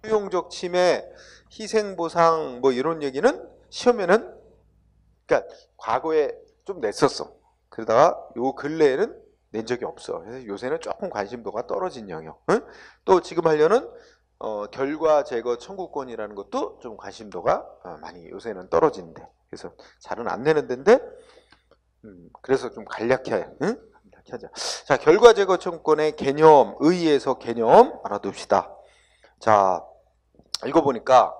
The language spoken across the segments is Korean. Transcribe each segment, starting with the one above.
수용적 침해, 희생보상 뭐 이런 얘기는 시험에는 그러니까 과거에 좀 냈었어. 그러다가 요 근래에는 낸 적이 없어. 그래서 요새는 조금 관심도가 떨어진 영역. 응? 또 지금 하려는 결과 제거 청구권이라는 것도 좀 관심도가 많이 요새는 떨어지는데, 그래서 잘은 안 내는 데인데, 그래서 좀 간략해. 응? 간략하자. 자, 결과 제거 청구권의 개념, 의의에서 개념 알아둡시다. 자, 읽어보니까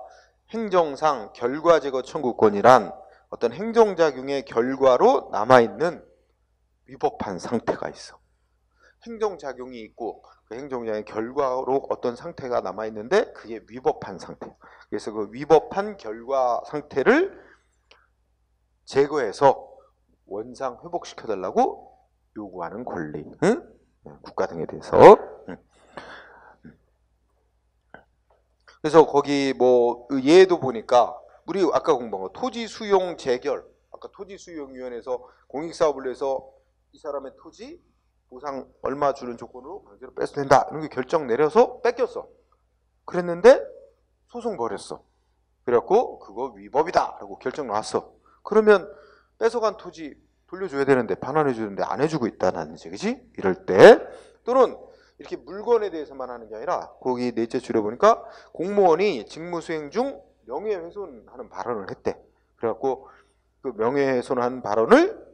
행정상 결과 제거 청구권이란 어떤 행정작용의 결과로 남아있는 위법한 상태가 있어. 행정작용이 있고 그 행정작용의 결과로 어떤 상태가 남아있는데 그게 위법한 상태. 그래서 그 위법한 결과 상태를 제거해서 원상 회복시켜달라고 요구하는 권리. 응? 국가 등에 대해서. 그래서 거기 뭐 예도 보니까 우리 아까 공부한 거 토지 수용 재결, 아까 토지 수용위원회에서 공익사업을 해서 이 사람의 토지 보상 얼마 주는 조건으로 강제로 뺏어도 된다 이런 게 결정 내려서 뺏겼어. 그랬는데 소송 벌였어. 그래갖고 그거 위법이다 라고 결정 나왔어. 그러면 뺏어간 토지 돌려줘야 되는데 반환해 주는데 안 해주고 있다는 얘기지, 그지? 이럴 때. 또는 이렇게 물건에 대해서만 하는 게 아니라 거기 넷째 줄에 보니까 공무원이 직무수행 중 명예훼손하는 발언을 했대. 그래갖고 그 명예훼손한 발언을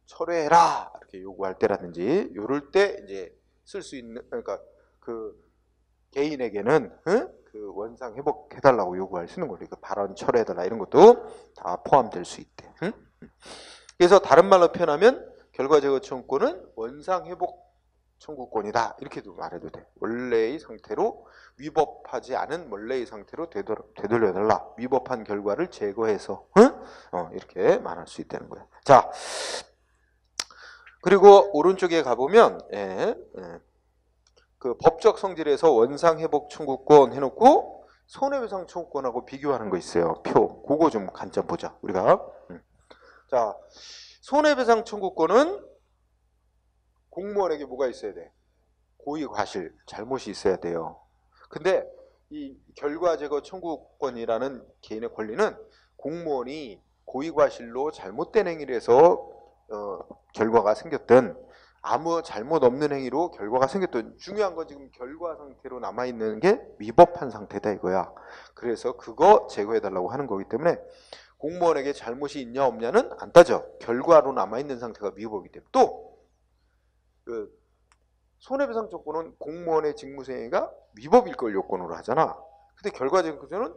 철회해라 이렇게 요구할 때라든지 이럴 때 이제 쓸 수 있는, 그러니까 그 개인에게는 그 원상 회복해달라고 요구할 수 있는 거죠. 그 발언 철회해달라 이런 것도 다 포함될 수 있대. 그래서 다른 말로 표현하면 결과 제거 청구권은 원상 회복 청구권이다 이렇게도 말해도 돼. 원래의 상태로 위법하지 않은 원래의 상태로 되돌려달라. 위법한 결과를 제거해서 이렇게 말할 수 있다는 거야. 자, 그리고 오른쪽에 가보면 그 법적 성질에서 원상 회복 청구권 해놓고 손해배상 청구권하고 비교하는 거 있어요. 표. 그거 좀 관점 보자. 우리가. 자, 손해배상 청구권은 공무원에게 뭐가 있어야 돼? 고의 과실, 잘못이 있어야 돼요. 근데 이 결과 제거 청구권이라는 개인의 권리는 공무원이 고의 과실로 잘못된 행위를 해서 결과가 생겼든 아무 잘못 없는 행위로 결과가 생겼든 중요한 건 지금 결과 상태로 남아있는 게 위법한 상태다 이거야. 그래서 그거 제거해달라고 하는 거기 때문에 공무원에게 잘못이 있냐 없냐는 안 따져. 결과로 남아있는 상태가 위법이기 때문에. 또 그 손해배상 조건은 공무원의 직무수행위가 위법일 걸 요건으로 하잖아. 근데 결과적으로는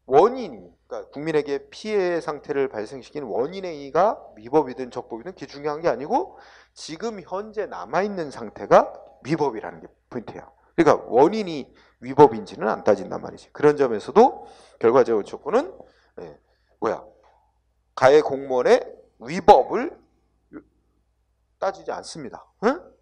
원인이, 그러니까 국민에게 피해 상태를 발생시키는 원인의 행위가 위법이든 적법이든 그게 중요한 게 아니고 지금 현재 남아있는 상태가 위법이라는 게 포인트야. 그러니까 원인이 위법인지는 안 따진단 말이지. 그런 점에서도 결과적으로 조건은 가해 공무원의 위법을 따지지 않습니다. 응?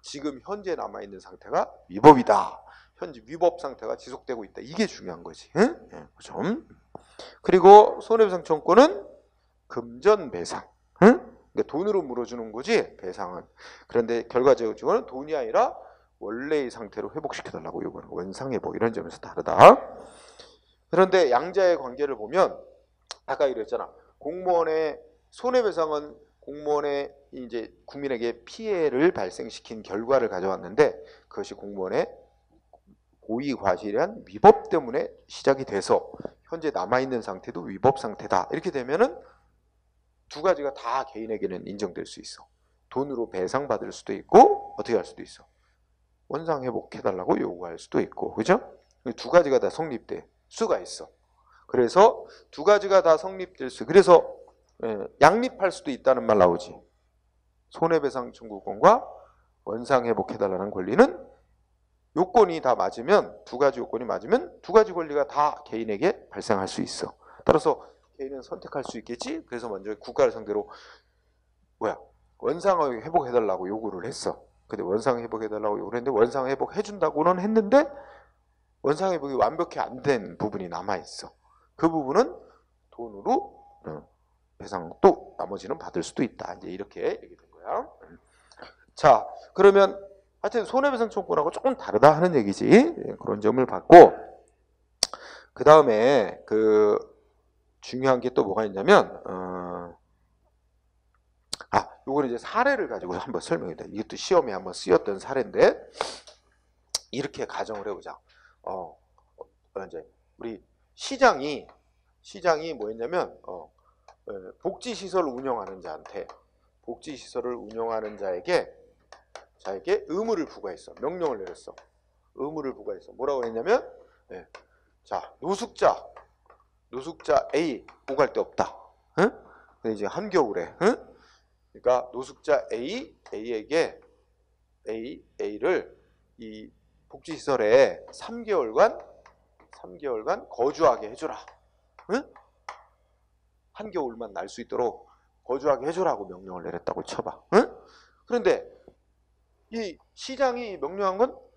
지금 현재 남아있는 상태가 위법이다. 현재 위법 상태가 지속되고 있다. 이게 중요한 거지. 응? 좀. 그리고 손해배상 청구권은 금전배상. 응? 그러니까 돈으로 물어주는 거지 배상은. 그런데 결과적으로는 돈이 아니라 원래의 상태로 회복시켜달라고 요구하는 원상회복 이런 점에서 다르다. 그런데 양자의 관계를 보면 아까 이랬잖아. 공무원의 손해배상은 공무원의 이제 국민에게 피해를 발생시킨 결과를 가져왔는데 그것이 공무원의 고의 과실한 위법 때문에 시작이 돼서 현재 남아있는 상태도 위법 상태다. 이렇게 되면은 두 가지가 다 개인에게는 인정될 수 있어. 돈으로 배상받을 수도 있고 어떻게 할 수도 있어. 원상 회복해달라고 요구할 수도 있고, 그죠? 두 가지가 다 성립될 수가 있어. 그래서 두 가지가 다 성립될 수. 그래서 양립할 수도 있다는 말 나오지. 손해배상 청구권과 원상 회복해달라는 권리는 요건이 다 맞으면, 두 가지 요건이 맞으면 두 가지 권리가 다 개인에게 발생할 수 있어. 따라서 개인은 선택할 수 있겠지. 그래서 먼저 국가를 상대로 원상 회복해달라고 요구를 했어. 근데 원상 회복해달라고 요구를 했는데 원상 회복해준다고는 했는데 원상 회복이 완벽히 안 된 부분이 남아있어. 그 부분은 돈으로 배상 또 나머지는 받을 수도 있다. 이제 이렇게 얘기된 거야. 자, 그러면 하여튼 손해배상 청구권하고 조금 다르다 하는 얘기지. 그런 점을 봤고, 그 다음에 그 중요한 게 또 뭐가 있냐면 요거는 이제 사례를 가지고 한번 설명해드려. 이것도 시험에 한번 쓰였던 사례인데 이렇게 가정을 해보자. 이제 우리 시장이 뭐였냐면 복지시설을 운영하는 복지시설을 운영하는 자에게 의무를 부과했어. 명령을 내렸어. 의무를 부과했어. 뭐라고 했냐면 자, 노숙자 A 오갈 데 없다. 응? 근데 이제 한겨울에, 응? 그러니까 노숙자 A에게 A를 이 복지시설에 3개월간 거주하게 해줘라. 응? 한겨울만 날 수 있도록 거주하게 해줘라고 명령을 내렸다고 쳐봐. 응? 그런데 이 시장이 명령한 건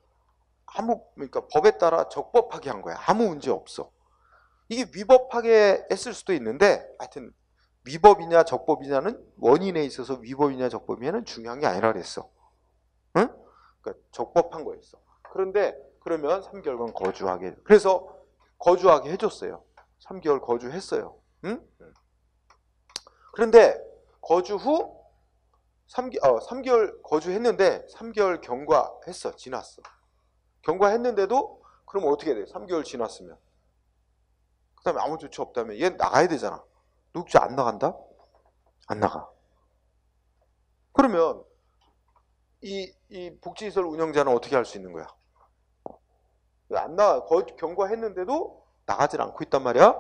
그러니까 법에 따라 적법하게 한 거야. 아무 문제 없어. 이게 위법하게 했을 수도 있는데 하여튼 위법이냐 적법이냐는 원인에 있어서 위법이냐 적법이냐는 중요한 게 아니라 그랬어. 응? 그러니까 적법한 거였어. 그런데 그러면 3개월간 거주하게, 그래서 거주하게 해줬어요. 3개월 거주했어요. 응? 그런데 거주 후 3개월 거주했는데 3개월 경과했어. 지났어. 경과했는데도 그럼 어떻게 돼? 3개월 지났으면 그 다음에 아무 조치 없다면 얘 나가야 되잖아. 노숙자 안 나간다? 안 나가. 그러면 이 복지시설 운영자는 어떻게 할 수 있는 거야? 안 나가. 경과했는데도 나가질 않고 있단 말이야.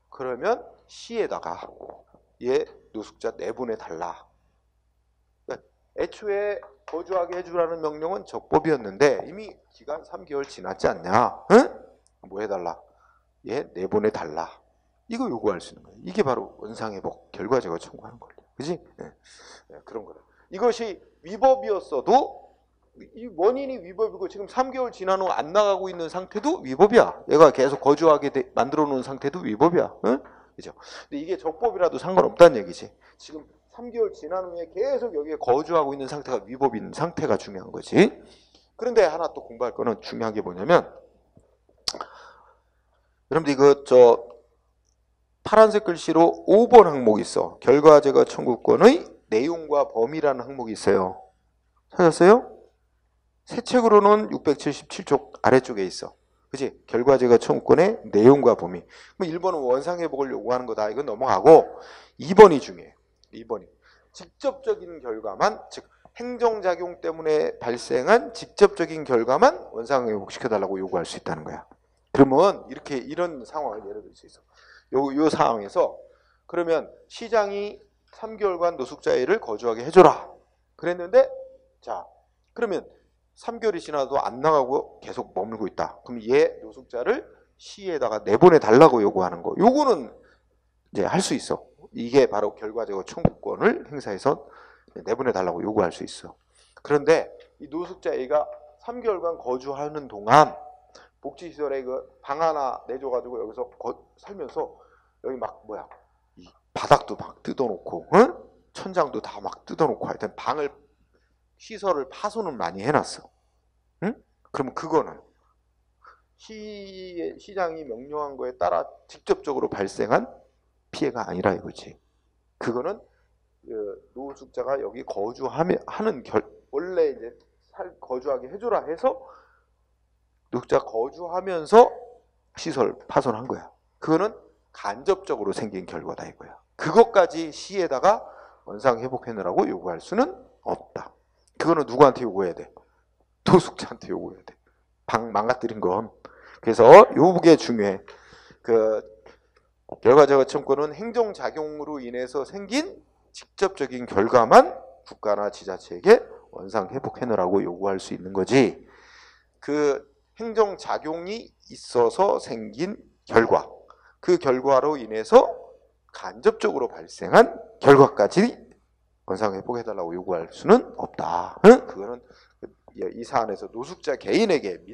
그러면 시에다가 얘 노숙자 내보내 달라. 그러니까 애초에 거주하게 해주라는 명령은 적법이었는데 이미 기간 3개월 지났지 않냐? 응? 뭐 해달라? 얘 내보내 달라. 이거 요구할 수 있는 거예요. 이게 바로 원상회복 결과제거 청구하는 거예요. 그지? 그런 거예요. 이것이 위법이었어도 이 원인이 위법이고 지금 3개월 지난 후 안 나가고 있는 상태도 위법이야. 얘가 계속 거주하게 만들어 놓은 상태도 위법이야. 응? 그죠? 근데 이게 적법이라도 상관없다는 얘기지. 지금 3개월 지난 후에 계속 여기에 거주하고 있는 상태가 위법인 상태가 중요한 거지. 그런데 하나 또 공부할 거는 중요한 게 뭐냐면 여러분들 이거 파란색 글씨로 5번 항목이 있어. 결과제거 청구권의 내용과 범위라는 항목이 있어요. 찾았어요? 새 책으로는 677쪽 아래쪽에 있어. 그치? 결과제거 청구권의 내용과 범위. 그럼 1번은 원상회복을 요구하는 거다. 이건 넘어가고 2번이 중요해요. 2번이 직접적인 결과만, 즉 행정작용 때문에 발생한 직접적인 결과만 원상회복시켜달라고 요구할 수 있다는 거야. 그러면 이런 상황을 예를 들 수 있어. 요 상황에서 그러면 시장이 3개월간 노숙자 A를 거주하게 해줘라 그랬는데, 자 그러면 3개월이 지나도 안 나가고 계속 머물고 있다. 그럼 얘 노숙자를 시에다가 내보내 달라고 요구하는 거. 요거는 이제 할 수 있어. 이게 바로 결과제거 청구권을 행사해서 내보내 달라고 요구할 수 있어. 그런데 이 노숙자 A가 3개월간 거주하는 동안 복지시설에 그 방 하나 내줘가지고 여기서 살면서 여기 막 이 바닥도 막 뜯어놓고, 응? 천장도 다 막 뜯어놓고 하여튼 시설을 파손을 많이 해놨어. 응? 그러면 그거는 시장이 명령한 거에 따라 직접적으로 발생한 피해가 아니라 이거지. 그거는 노숙자가 여기 원래 이제 거주하게 해줘라 해서 노숙자 거주하면서 시설 파손한 거야. 그거는 간접적으로 생긴 결과다 이거야. 그것까지 시에다가 원상회복해내라고 요구할 수는 없다. 그거는 누구한테 요구해야 돼? 노숙자한테 요구해야 돼. 방 망가뜨린 건. 그래서 요게 중요해. 결과제거 청구권은 행정작용으로 인해서 생긴 직접적인 결과만 국가나 지자체에게 원상회복해내라고 요구할 수 있는 거지. 그 행정작용이 있어서 생긴 결과, 그 결과로 인해서 간접적으로 발생한 결과까지 원상회복해달라고 요구할 수는 없다. 응? 그거는 이 사안에서 노숙자 개인에게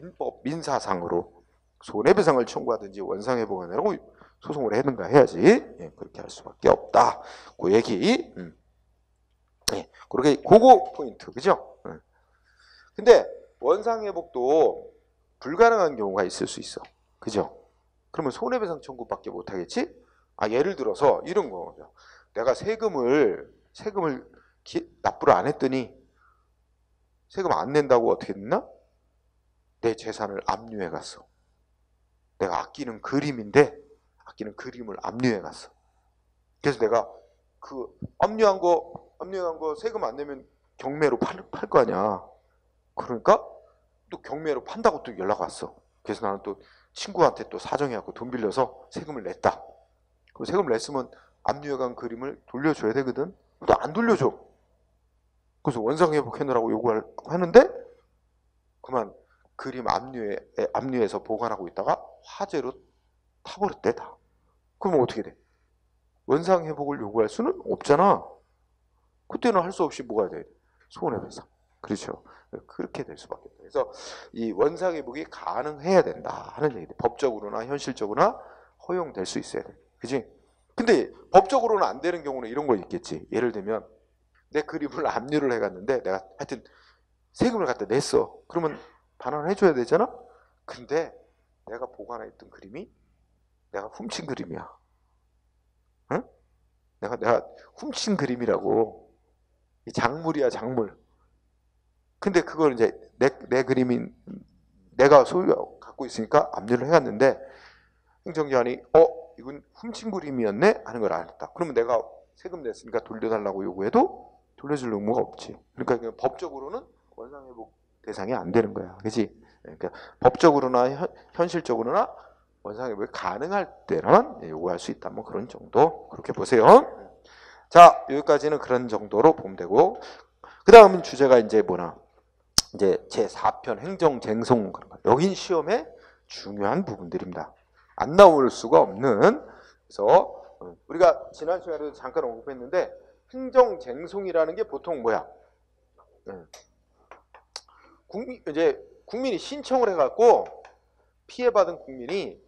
민사상으로 손해배상을 청구하든지 원상회복해내라고 소송을 하든가 해야지. 그렇게 할 수밖에 없다. 그 얘기. 그렇게 그거 포인트, 그죠? 근데 원상회복도 불가능한 경우가 있을 수 있어. 그죠? 그러면 손해배상 청구밖에 못하겠지? 예를 들어서 이런 거죠. 내가 세금을 납부를 안 했더니 세금 안 낸다고 어떻게 됐나? 내 재산을 압류해 갔어. 내가 아끼는 그림인데 아끼는 그림을 압류해 갔어. 그래서 내가 그 압류한 거 세금 안 내면 경매로 팔 거 아니야. 그러니까 또 경매로 판다고 또 연락 왔어. 그래서 나는 또 친구한테 또 사정해갖고 돈 빌려서 세금을 냈다. 그럼 세금을 냈으면 압류해간 그림을 돌려줘야 되거든. 또 안 돌려줘. 그래서 원상회복해놓으라고 요구하는데 그만 그림 압류해서 보관하고 있다가 화재로 타버렸대 다. 그러면 어떻게 돼? 원상회복을 요구할 수는 없잖아. 그때는 할 수 없이 뭐가 돼? 손해배상. 그렇죠. 그렇게 될 수밖에 없다. 그래서 이 원상회복이 가능해야 된다 하는 얘기들. 법적으로나 현실적으로나 허용될 수 있어야 돼. 그지? 근데 법적으로는 안 되는 경우는 이런 거 있겠지. 예를 들면 내 그림을 압류를 해갔는데 내가 하여튼 세금을 갖다 냈어. 그러면 반환을 해줘야 되잖아. 근데 내가 보관해 있던 그림이 내가 훔친 그림이야. 응? 내가 훔친 그림이라고. 작물이야, 작물. 근데 그걸 이제 내 그림인 내가 소유 갖고 있으니까 압류를 해갔는데 행정기관이 이건 훔친 그림이었네 하는 걸 알았다. 그러면 내가 세금 냈으니까 돌려달라고 요구해도 돌려줄 의무가 없지. 그러니까 법적으로는 원상회복 대상이 안 되는 거야. 그렇지? 그러니까 법적으로나 현실적으로나 원상회복이 가능할 때만 요구할 수 있다. 뭐 그런 정도. 그렇게 보세요. 자, 여기까지는 그런 정도로 보면 되고, 그 다음 주제가 이제 뭐나 이제 제4편 행정쟁송. 여긴 시험에 중요한 부분들입니다. 안 나올 수가 없는. 그래서 우리가 지난 시간에도 잠깐 언급했는데 행정쟁송이라는 게 보통 뭐야? 국민이 신청을 해갖고 피해받은 국민이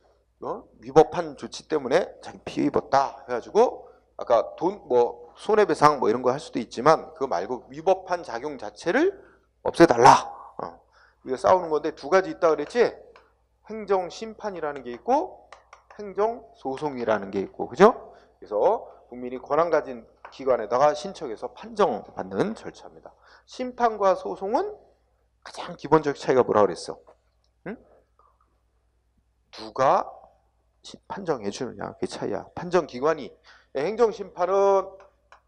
위법한 조치 때문에 자기 피해 입었다 해가지고 아까 손해배상 이런 거 할 수도 있지만 그거 말고 위법한 작용 자체를 없애달라. 이거 싸우는 건데 두 가지 있다 그랬지? 행정심판이라는 게 있고 행정소송이라는 게 있고, 그죠? 그래서 국민이 권한 가진 기관에다가 신청해서 판정받는 절차입니다. 심판과 소송은 가장 기본적 차이가 뭐라 그랬어? 응? 누가 판정해 주느냐, 그 차이야. 판정기관이 행정심판은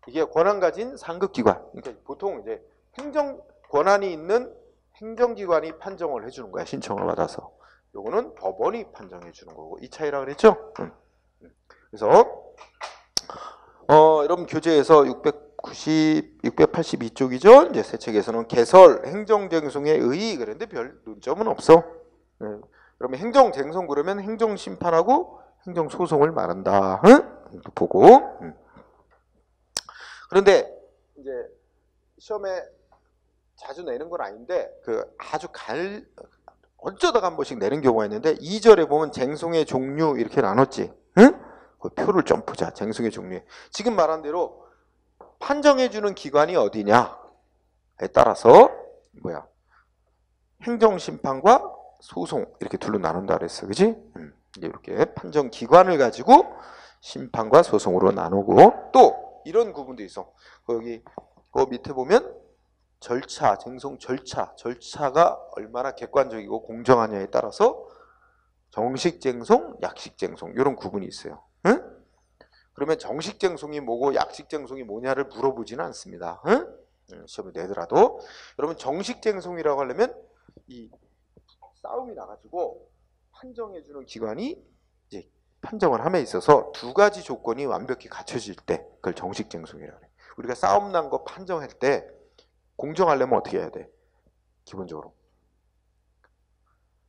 이게 권한 가진 상급기관. 그러니까 보통 이제 행정 권한이 있는 행정기관이 판정을 해주는 거야, 신청을 받아서. 요거는 법원이 판정해 주는 거고, 이 차이라 그랬죠? 그래서 여러분 교재에서 682쪽이죠. 이제 새 책에서는 개설 행정쟁송의 의 그런데 별 논점은 없어. 그러면 행정쟁송 그러면 행정심판하고 행정소송을 말한다. 보고. 그런데 이제 시험에 자주 내는 건 아닌데 아주 어쩌다가 한 번씩 내는 경우가 있는데 2절에 보면 쟁송의 종류 이렇게 나눴지. 그 표를 좀 보자. 쟁송의 종류. 지금 말한 대로 판정해주는 기관이 어디냐에 따라서 뭐야? 행정심판과 소송 이렇게 둘로 나눈다 그랬어. 그지? 이렇게 판정기관을 가지고 심판과 소송으로 나누고 또 이런 구분도 있어. 거기 그 밑에 보면 절차, 쟁송 절차가 얼마나 객관적이고 공정하냐에 따라서 정식쟁송, 약식쟁송 이런 구분이 있어요. 응? 그러면 정식쟁송이 뭐고 약식쟁송이 뭐냐를 물어보지는 않습니다. 응? 시험에 내더라도 여러분 정식쟁송이라고 하려면 이 싸움이 나가지고 판정해주는 기관이 이제 판정을 함에 있어서 두 가지 조건이 완벽히 갖춰질 때 그걸 정식쟁송이라고 해요. 우리가 싸움 난 거 판정할 때 공정하려면 어떻게 해야 돼? 기본적으로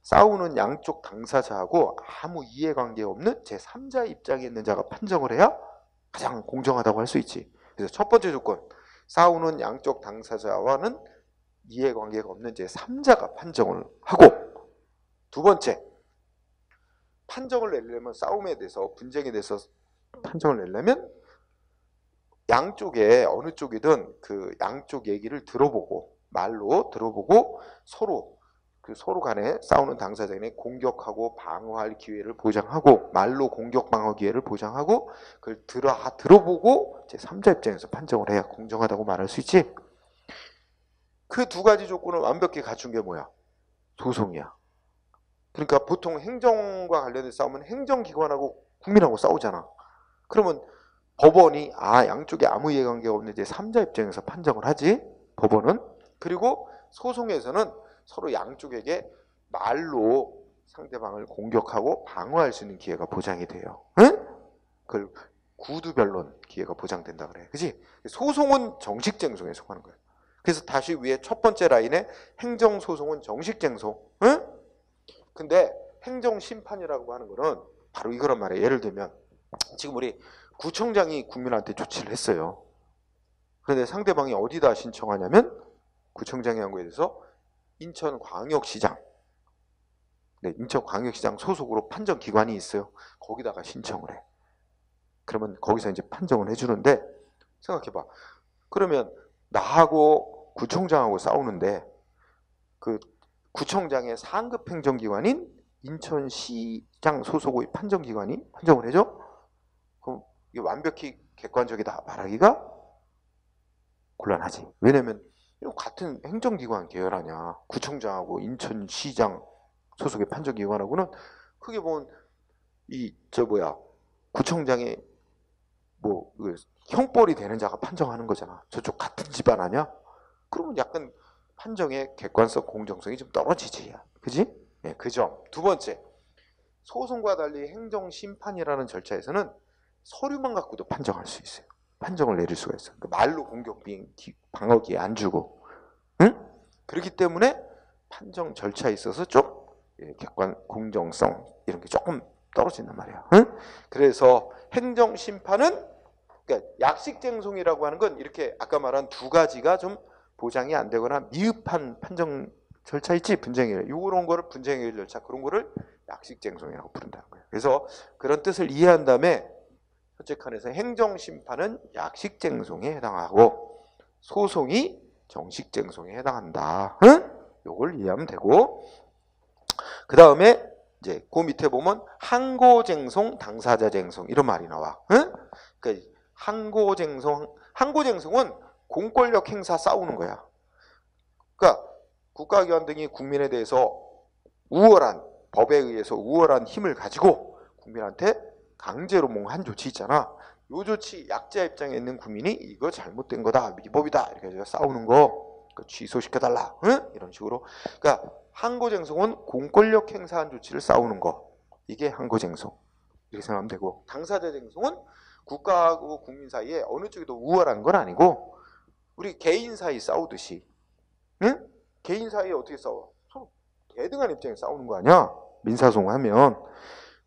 싸우는 양쪽 당사자하고 아무 이해관계 없는 제3자 입장에 있는 자가 판정을 해야 가장 공정하다고 할 수 있지. 그래서 첫 번째 조건, 싸우는 양쪽 당사자와는 이해관계가 없는 제3자가 판정을 하고, 두 번째, 판정을 내려면 싸움에 대해서 분쟁에 대해서 판정을 내려면 양쪽에 어느 쪽이든 그 양쪽 얘기를 들어보고 말로 들어보고 서로 그 서로 간에 싸우는 당사자 간에 공격하고 방어할 기회를 보장하고 말로 공격 방어 기회를 보장하고 그걸 들어보고 제3자 입장에서 판정을 해야 공정하다고 말할 수 있지. 그 두 가지 조건을 완벽히 갖춘 게 뭐야? 소송이야. 그러니까 보통 행정과 관련된 싸움은 행정기관하고 국민하고 싸우잖아. 그러면 법원이 양쪽에 아무 이해관계가 없는 제3자 입장에서 판정을 하지, 법원은. 그리고 소송에서는 서로 양쪽에게 말로 상대방을 공격하고 방어할 수 있는 기회가 보장이 돼요. 응? 그걸 구두변론 기회가 보장된다 그래. 그지? 소송은 정식쟁송에 속하는 거예요. 그래서 다시 위에 첫 번째 라인에 행정소송은 정식쟁송. 응? 근데 행정심판이라고 하는 거는 바로 이거란 말이에요. 예를 들면 지금 우리 구청장이 국민한테 조치를 했어요. 그런데 상대방이 어디다 신청하냐면 구청장이 한 거에 대해서 인천광역시장, 인천광역시장 소속으로 판정기관이 있어요. 거기다가 신청을 해. 그러면 거기서 이제 판정을 해주는데, 생각해봐. 그러면 나하고 구청장하고 싸우는데 그 구청장의 상급 행정기관인 인천시장 소속의 판정기관이 판정을 해줘? 그럼 이게 완벽히 객관적이다 말하기가 곤란하지. 왜냐면 같은 행정기관 계열 아니야. 구청장하고 인천시장 소속의 판정기관하고는 크게 보면 구청장의 형벌이 되는 자가 판정하는 거잖아. 저쪽 같은 집안 아니야? 그러면 약간 판정의 객관성, 공정성이 좀 떨어지지. 그지? 네, 그 점. 두 번째, 소송과 달리 행정심판이라는 절차에서는 서류만 갖고도 판정할 수 있어요. 판정을 내릴 수가 있어요. 그러니까 말로 공격 방어 기회 안 주고. 응? 그렇기 때문에 판정 절차에 있어서 좀 객관, 공정성 이런 게 조금 떨어진단 말이야. 응? 그래서 행정심판은, 그러니까 약식쟁송이라고 하는 건 이렇게 아까 말한 두 가지가 좀 보장이 안 되거나 미흡한 판정 절차 있지, 분쟁해결. 이런 거를 분쟁해결 절차, 그런 거를 약식쟁송이라고 부른다는 거예요. 그래서 그런 뜻을 이해한 다음에 첫째 칸에서 행정심판은 약식쟁송에 해당하고 소송이 정식쟁송에 해당한다. 응? 요걸 이해하면 되고, 그 다음에 이제 그 밑에 보면 항고쟁송, 당사자쟁송 이런 말이 나와. 응? 그러니까 항고쟁송은 공권력 행사 싸우는 거야. 그러니까 국가기관 등이 국민에 대해서 법에 의해서 우월한 힘을 가지고 국민한테 강제로 한 조치 있잖아. 요 조치 약자 입장에 있는 국민이 이거 잘못된 거다, 위법이다 이렇게 해서 싸우는 거, 취소시켜달라. 응? 이런 식으로. 그러니까 항고쟁송은 공권력 행사한 조치를 싸우는 거. 이게 항고쟁송. 이렇게 생각하면 되고, 당사자쟁송은 국가하고 국민 사이에 어느 쪽이 더 우월한 건 아니고 우리 개인 사이 싸우듯이, 응? 개인 사이에 어떻게 싸워? 서로 대등한 입장에 싸우는 거 아니야? 민사소송하면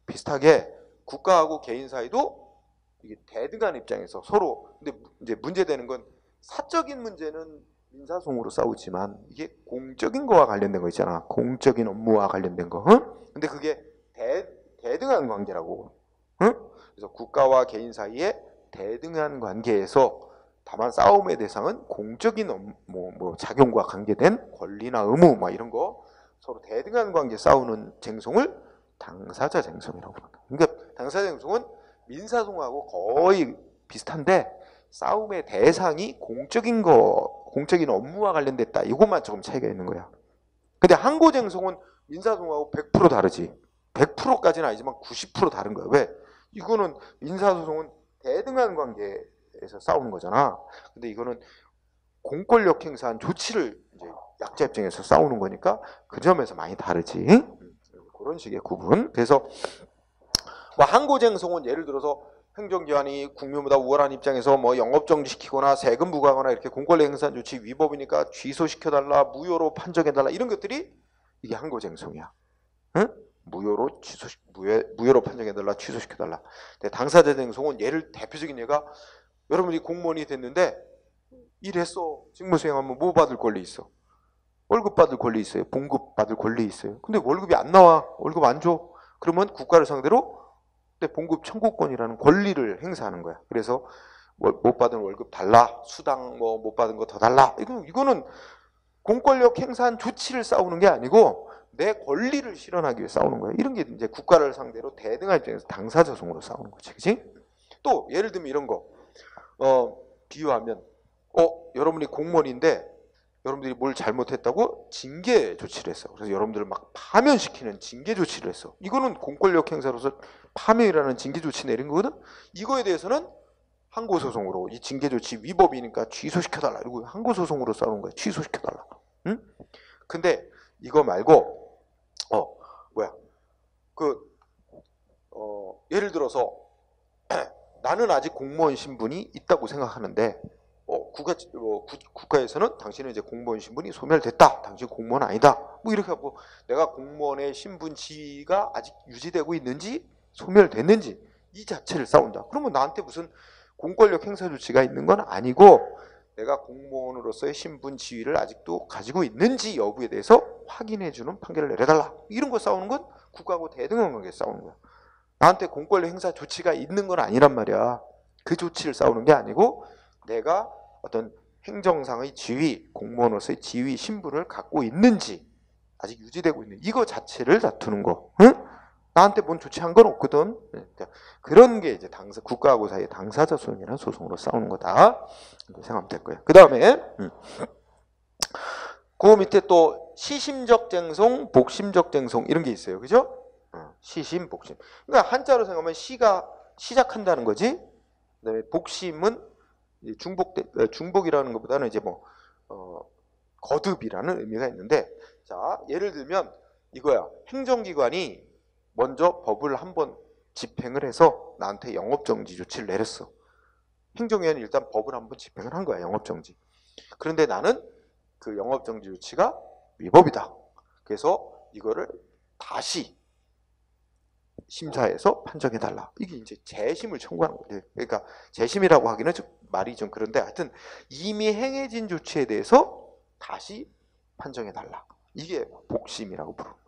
비슷하게 국가하고 개인 사이도 이게 대등한 입장에서 서로. 근데 이제 문제되는 건 사적인 문제는 민사소송으로 싸우지만 이게 공적인 거와 관련된 거 있잖아. 공적인 업무와 관련된 거. 응? 근데 그게 대등한 관계라고. 응? 그래서 국가와 개인 사이에 대등한 관계에서 다만 싸움의 대상은 공적인 작용과 관계된 권리나 의무 이런 거, 서로 대등한 관계 싸우는 쟁송을 당사자 쟁송이라고 합니다. 그러니까 당사자 쟁송은 민사소송하고 거의 비슷한데 싸움의 대상이 공적인 업무와 관련됐다. 이것만 조금 차이가 있는 거야. 근데 항고쟁송은 민사소송하고 100% 다르지. 100%까지는 아니지만 90% 다른 거야. 왜? 이거는 민사소송은 대등한 관계에서 싸우는 거잖아. 근데 이거는 공권력 행사한 조치를 이제 약자 입장에서 싸우는 거니까 그 점에서 많이 다르지. 그런 식의 구분. 그래서 항고쟁송은 예를 들어서 행정기관이 국민보다 우월한 입장에서 영업정지시키거나 세금 부과하거나 이렇게 공권력 행사한 조치 위법이니까 취소시켜달라, 무효로 판정해달라, 이런 것들이 이게 항고쟁송이야. 응? 무효로 판정해달라, 취소시켜달라. 근데 당사자쟁송은 대표적인 예가, 여러분이 공무원이 됐는데 일했어. 직무 수행하면 뭐 받을 권리 있어? 월급 받을 권리 있어요. 봉급 받을 권리 있어요. 근데 월급이 안 나와. 월급 안 줘. 그러면 국가를 상대로 봉급 청구권이라는 권리를 행사하는 거야. 그래서 못 받은 월급 달라, 수당 못 받은 거 더 달라. 이거는 공권력 행사한 조치를 싸우는 게 아니고 내 권리를 실현하기 위해 싸우는 거예요. 이런 게 이제 국가를 상대로 대등한 입장에서 당사자성으로 싸우는 거지, 그렇지? 또 예를 들면 이런 거, 비유하면, 여러분이 공무원인데 여러분들이 뭘 잘못했다고 징계 조치를 했어. 그래서 여러분들을 막 파면시키는 징계 조치를 했어. 이거는 공권력 행사로서 파면이라는 징계 조치 내린 거거든. 이거에 대해서는 항고소송으로 이 징계 조치 위법이니까 취소시켜달라. 이거 항고소송으로 싸우는 거야. 취소시켜달라. 응? 근데 이거 말고 예를 들어서 나는 아직 공무원 신분이 있다고 생각하는데 국가에서는 당신은 이제 공무원 신분이 소멸됐다. 당신 공무원 아니다. 뭐 이렇게 하고 내가 공무원의 신분 지위가 아직 유지되고 있는지 소멸됐는지 이 자체를 싸운다. 그러면 나한테 무슨 공권력 행사 조치가 있는 건 아니고 내가 공무원으로서의 신분 지위를 아직도 가지고 있는지 여부에 대해서 확인해주는 판결을 내려달라. 이런 거 싸우는 건 국가하고 대등한 관계 싸우는 거야. 나한테 공권력 행사 조치가 있는 건 아니란 말이야. 그 조치를 싸우는 게 아니고 내가 어떤 행정상의 지위, 공무원으로서의 지위, 신분을 갖고 있는지 아직 유지되고 있는 이거 자체를 다투는 거. 응? 나한테 뭔 조치한 건 없거든. 그런 게 이제 국가하고 사이의 당사자 소송이라는 소송으로 싸우는 거다. 이렇게 생각하면 될 거예요. 그 다음에 그 밑에 또 시심적 쟁송, 복심적 쟁송 이런 게 있어요. 그죠? 시심, 복심. 그러니까 한자로 생각하면 시가 시작한다는 거지. 그다음에 복심은 중복이라는 것보다는 이제 거듭이라는 의미가 있는데, 자 예를 들면 이거야. 행정기관이 먼저 법을 한번 집행을 해서 나한테 영업정지 조치를 내렸어. 행정기관이 일단 법을 한번 집행을 한 거야. 영업정지. 그런데 나는 그 영업정지 조치가 위법이다. 그래서 이거를 다시 심사해서 판정해달라. 이게 이제 재심을 청구하는 거예요. 그러니까 재심이라고 하기는 좀 말이 좀 그런데 하여튼 이미 행해진 조치에 대해서 다시 판정해달라. 이게 복심이라고 부르는 거예요.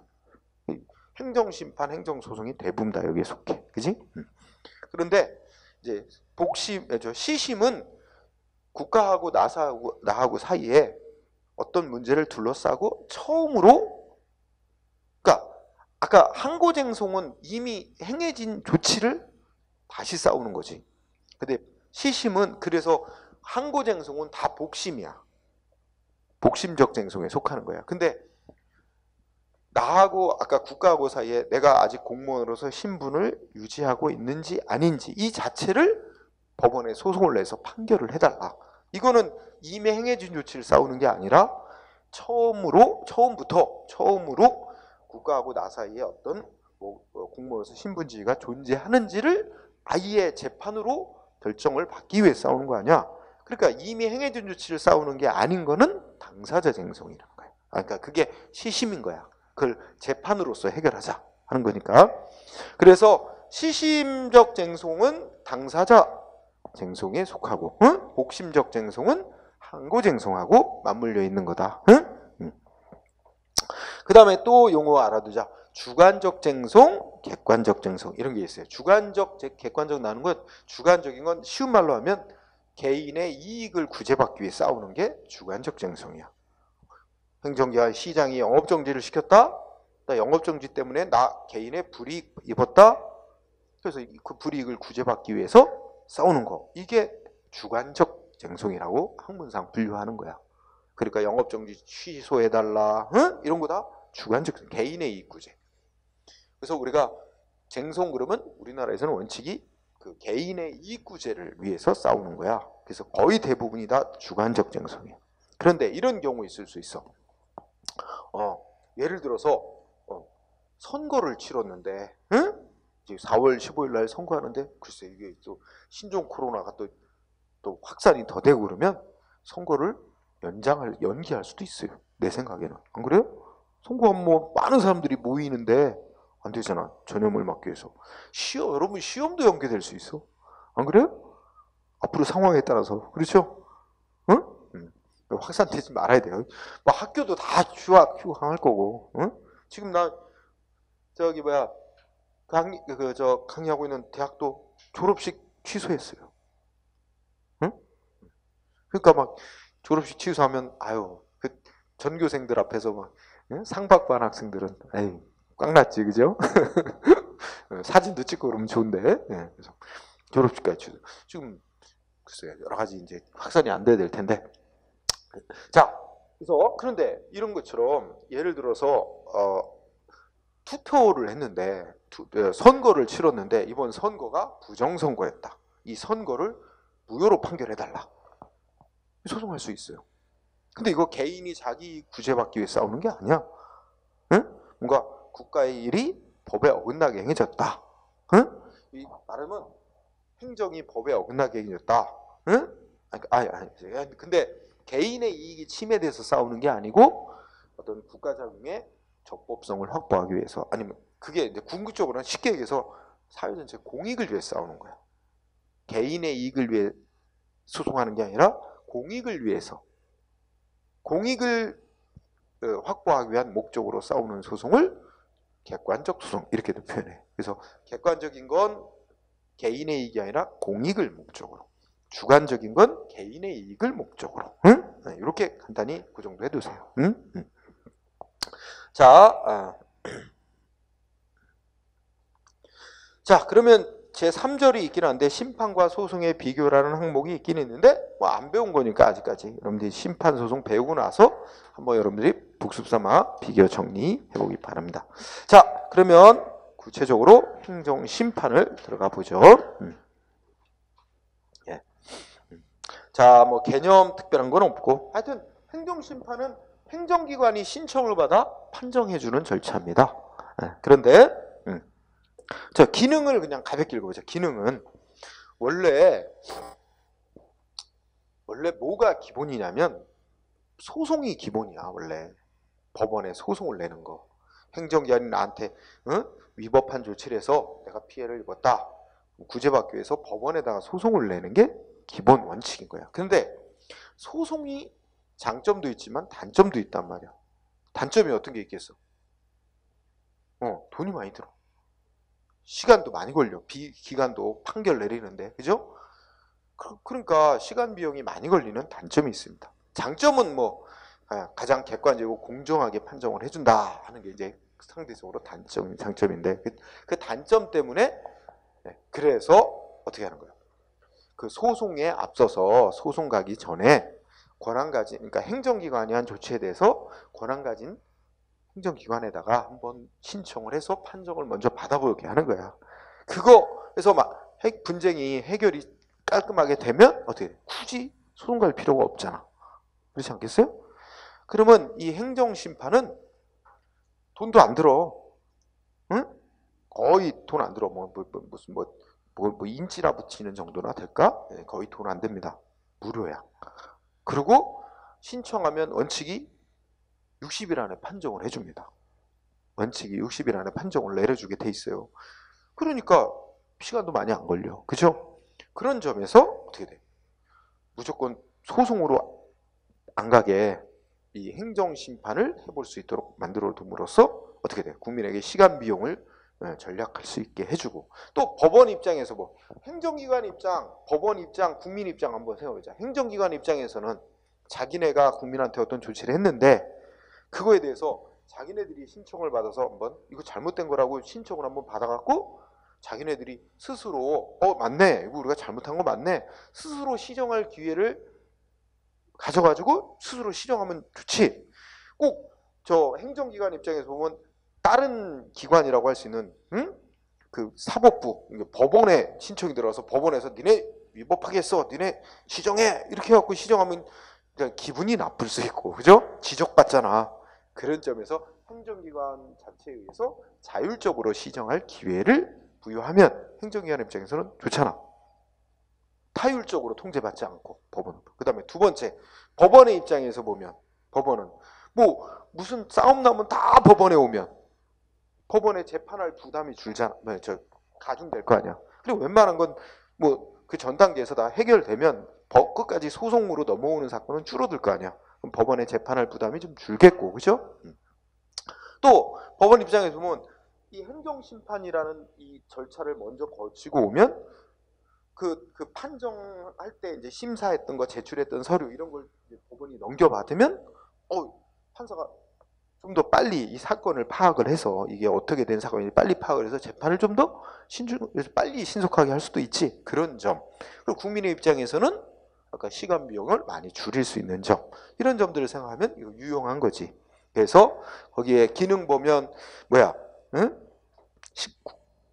행정심판, 행정소송이 대부분 다 여기에 속해. 그지? 그런데 이제 시심은 국가하고 나하고 사이에 어떤 문제를 둘러싸고 처음으로, 그러니까 아까 항고쟁송은 이미 행해진 조치를 다시 싸우는 거지. 근데 시심은 그래서 항고쟁송은 다 복심이야. 복심적 쟁송에 속하는 거야. 근데 나하고 아까 국가하고 사이에 내가 아직 공무원으로서 신분을 유지하고 있는지 아닌지 이 자체를 법원에 소송을 내서 판결을 해달라. 이거는 이미 행해진 조치를 싸우는 게 아니라 처음으로 국가하고 나 사이에 어떤 공무원으로서 신분 지위가 존재하는지를 아예 재판으로 결정을 받기 위해 싸우는 거 아니야. 그러니까 이미 행해진 조치를 싸우는 게 아닌 거는 당사자 쟁송이라는 거야. 그러니까 그게 시심인 거야. 그걸 재판으로서 해결하자 하는 거니까. 그래서 시심적 쟁송은 당사자 쟁송에 속하고, 복심적 쟁송은 항고쟁송하고 맞물려 있는 거다. 그 다음에 또 용어 알아두자. 주관적 쟁송, 객관적 쟁송 이런 게 있어요. 주관적, 객관적 나는 건 주관적인 건 쉬운 말로 하면 개인의 이익을 구제받기 위해 싸우는 게 주관적 쟁송이야. 행정기관 시장이 영업정지를 시켰다. 나 영업정지 때문에 나 개인의 불이익 입었다. 그래서 그 불이익을 구제받기 위해서 싸우는 거. 이게 주관적 쟁송이라고 학문상 분류하는 거야. 그러니까 영업정지 취소해달라. 이런 거 다 주관적 개인의 이익 구제. 그래서 우리가 쟁송 그러면 우리나라에서는 원칙이 그 개인의 이익 구제를 위해서 싸우는 거야. 그래서 거의 대부분이 다 주관적 쟁송이야. 그런데 이런 경우 있을 수 있어. 예를 들어서 선거를 치렀는데, 이제 4월 15일 날 선거하는데 글쎄 이게 또 신종 코로나가 또 확산이 더 되고 그러면 선거를 연기할 수도 있어요. 내 생각에는. 안 그래요? 선거하면 많은 사람들이 모이는데 안 되잖아. 전염을 막기 위해서. 여러분 시험도 연기될 수 있어. 안 그래요? 앞으로 상황에 따라서. 그렇죠? 확산되지 말아야 돼요. 학교도 다 휴강할 거고. 지금 나 강의하고 있는 대학도 졸업식 취소했어요. 그러니까 막 졸업식 취소하면 전교생들 앞에서 막 상박반 학생들은 에이 꽉 났지, 그죠? 사진도 찍고 그러면 좋은데. 예, 그래서 졸업식까지 지금 글쎄 여러 가지 이제 확산이 안 돼야 될 텐데. 자, 그래서 그런데 이런 것처럼 예를 들어서 투표를 했는데 선거를 치렀는데 이번 선거가 부정선거였다. 이 선거를 무효로 판결해달라. 소송할 수 있어요. 근데 이거 개인이 자기 구제받기 위해 싸우는 게 아니야. 응? 뭔가 국가의 일이 법에 어긋나게 행해졌다. 응? 이 말하면 행정이 법에 어긋나게 행해졌다. 응? 아니, 근데 개인의 이익이 침해돼서 싸우는 게 아니고 어떤 국가 자금의 적법성을 확보하기 위해서, 아니면 그게 이제 궁극적으로는 쉽게 얘기해서 사회 전체 공익을 위해 싸우는 거야. 개인의 이익을 위해 소송하는 게 아니라 공익을 위해서, 공익을 확보하기 위한 목적으로 싸우는 소송을 객관적 소송 이렇게도 표현해. 그래서 객관적인 건 개인의 이익이 아니라 공익을 목적으로, 주관적인 건 개인의 이익을 목적으로. 응? 이렇게 간단히 그 정도 해두세요. 응? 응. 자, 자, 그러면 제3절이 있긴 한데 심판과 소송의 비교라는 항목이 있긴 있는데 뭐 안 배운 거니까 아직까지 여러분들이 심판 소송 배우고 나서 한번 여러분들이 복습 삼아 비교 정리해 보기 바랍니다. 자, 그러면 구체적으로 행정 심판을 들어가 보죠. 예. 자, 뭐 개념 특별한 건 없고 하여튼 행정 심판은 행정기관이 신청을 받아 판정해 주는 절차입니다. 예. 그런데 자, 기능을 그냥 가볍게 읽어보자. 기능은 원래 뭐가 기본이냐면 소송이 기본이야. 원래 법원에 소송을 내는 거. 행정기관이 나한테 위법한 조치를 해서 내가 피해를 입었다, 구제받기 위해서 법원에다가 소송을 내는 게 기본 원칙인 거야. 근데 소송이 장점도 있지만 단점도 있단 말이야. 단점이 어떤 게 있겠어? 돈이 많이 들어. 시간도 많이 걸려. 기간도 판결 내리는데, 그죠? 그러니까 시간 비용이 많이 걸리는 단점이 있습니다. 장점은 뭐 가장 객관적이고 공정하게 판정을 해준다 하는 게 이제 상대적으로 장점인데, 그 단점 때문에 그래서 어떻게 하는 거예요? 그 소송에 앞서서 소송 가기 전에 권한 가진, 그러니까 행정기관이 한 조치에 대해서 권한 가진 행정기관에다가 한번 신청을 해서 판정을 먼저 받아보게 하는 거야. 그거에서 막 분쟁이 해결이 깔끔하게 되면 어떻게 돼? 굳이 소송 갈 필요가 없잖아. 그렇지 않겠어요? 그러면 이 행정심판은 돈도 안 들어. 응? 거의 돈 안 들어. 무슨 인지라 붙이는 정도나 될까? 네, 거의 돈 안 됩니다. 무료야. 그리고 신청하면 원칙이 60일 안에 판정을 해줍니다. 원칙이 60일 안에 판정을 내려주게 돼 있어요. 그러니까 시간도 많이 안 걸려. 그죠? 그런 점에서 어떻게 돼? 무조건 소송으로 안 가게 이 행정심판을 해볼 수 있도록 만들어 둠으로써 어떻게 돼? 국민에게 시간 비용을 절약할 수 있게 해주고, 또 법원 입장에서 뭐 행정기관 입장, 법원 입장, 국민 입장 한번 세워보자. 행정기관 입장에서는 자기네가 국민한테 어떤 조치를 했는데 그거에 대해서 자기네들이 신청을 받아서 한번 이거 잘못된 거라고 신청을 한번 받아갖고 자기네들이 스스로 맞네, 이거 우리가 잘못한 거 맞네, 스스로 시정할 기회를 가져가지고 스스로 시정하면 좋지. 꼭 저 행정기관 입장에서 보면 다른 기관이라고 할 수 있는 그 사법부, 법원에 신청이 들어와서 법원에서 니네 위법하게 했어, 니네 시정해, 이렇게 해갖고 시정하면 그냥 기분이 나쁠 수 있고, 그죠? 지적받잖아. 그런 점에서 행정기관 자체에 의해서 자율적으로 시정할 기회를 부여하면 행정기관 입장에서는 좋잖아. 타율적으로 통제받지 않고 법원은. 그 다음에 두 번째, 법원의 입장에서 보면 법원은 뭐 무슨 싸움 나면 다 법원에 오면 법원에 재판할 부담이 줄잖아. 가중될 거 아니야. 그리고 웬만한 건 뭐 그 전 단계에서 다 해결되면 끝까지 소송으로 넘어오는 사건은 줄어들 거 아니야. 그럼 법원에 재판할 부담이 좀 줄겠고, 그죠? 또 법원 입장에서 보면 이 행정심판이라는 이 절차를 먼저 거치고 오면 그 판정할 때 이제 심사했던 거, 제출했던 서류 이런 걸 이제 법원이 넘겨받으면 판사가 좀 더 빨리 이 사건을 파악을 해서 이게 어떻게 된 사건인지 빨리 파악을 해서 재판을 좀 더 빨리 신속하게 할 수도 있지. 그런 점. 그리고 국민의 입장에서는 아까 시간 비용을 많이 줄일 수 있는 점. 이런 점들을 생각하면 이거 유용한 거지. 그래서 거기에 기능 보면 뭐야? 응?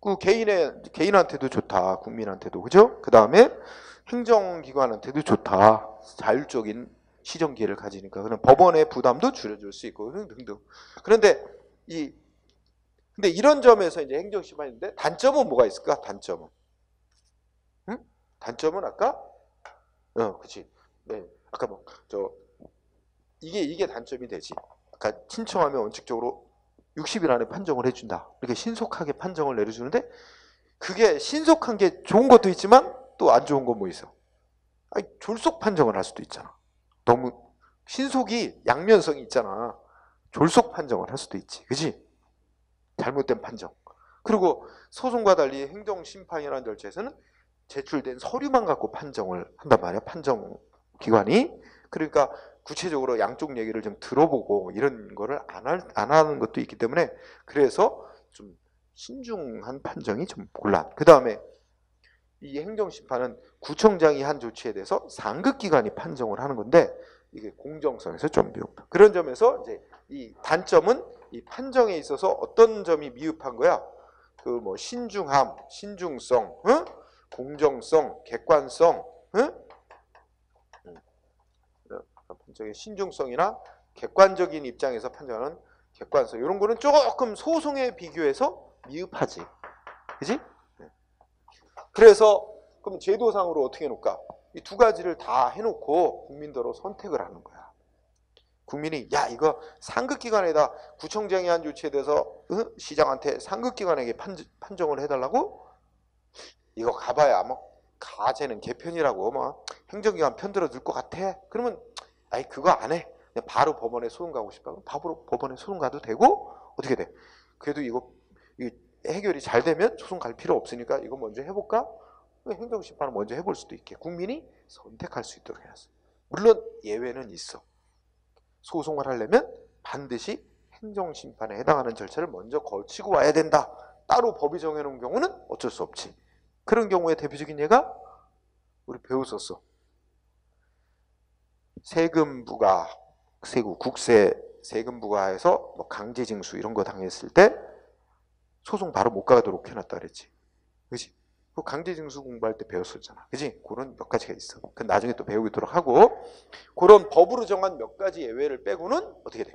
그 개인한테도 좋다. 국민한테도. 그죠? 그 다음에 행정기관한테도 좋다. 자율적인 시정 기회를 가지니까. 그럼 법원의 부담도 줄여줄 수 있고 등등. 그런데 근데 이런 점에서 이제 행정심판인데 단점은 뭐가 있을까? 단점은. 응? 단점은 아까 그렇지. 네. 아까 이게 단점이 되지. 아까 신청하면 원칙적으로 60일 안에 판정을 해준다. 이렇게 신속하게 판정을 내려주는데 그게 신속한 게 좋은 것도 있지만 또 안 좋은 건 뭐 있어? 아니, 졸속 판정을 할 수도 있잖아. 너무 신속이 양면성이 있잖아. 졸속 판정을 할 수도 있지. 그지? 잘못된 판정. 그리고 소송과 달리 행정심판이라는 절차에서는 제출된 서류만 갖고 판정을 한단 말이야. 판정기관이. 그러니까 구체적으로 양쪽 얘기를 좀 들어보고 이런 거를 안 하는 것도 있기 때문에 그래서 좀 신중한 판정이 좀 곤란. 그 다음에 이 행정심판은 구청장이 한 조치에 대해서 상급기관이 판정을 하는 건데 이게 공정성에서 좀 미흡한. 그런 점에서 이제 이 단점은 이 판정에 있어서 어떤 점이 미흡한 거야? 그 뭐 신중함, 신중성, 응? 공정성, 객관성, 응? 판정의 신중성이나 객관적인 입장에서 판정하는 객관성 이런 거는 조금 소송에 비교해서 미흡하지, 그지? 그래서 그럼 제도상으로 어떻게 해놓을까? 이 두 가지를 다 해놓고 국민대로 선택을 하는 거야. 국민이 야 이거 상급기관에다 구청장이 한 조치에 대해서 시장한테 상급기관에게 판정을 해달라고? 이거 가봐야 뭐 가쟤는 개편이라고 뭐 행정기관 편들어 줄 것 같아. 그러면 아이 그거 안 해. 그냥 바로 법원에 소송 가고 싶다. 바로 법원에 소송 가도 되고 어떻게 돼? 그래도 이거 해결이 잘 되면 소송 갈 필요 없으니까 이거 먼저 해볼까? 행정심판을 먼저 해볼 수도 있게 국민이 선택할 수 있도록 해놨어. 물론 예외는 있어. 소송을 하려면 반드시 행정심판에 해당하는 절차를 먼저 거치고 와야 된다. 따로 법이 정해놓은 경우는 어쩔 수 없지. 그런 경우에 대표적인 예가 우리 배웠었어. 세금부가 국세 세금부가해서 뭐 강제징수 이런 거 당했을 때 소송 바로 못 가도록 해놨다 그랬지. 그렇지? 그 강제징수 공부할 때 배웠었잖아. 그지? 그런 몇 가지가 있어. 그 나중에 또 배우도록 하고 그런 법으로 정한 몇 가지 예외를 빼고는 어떻게 돼?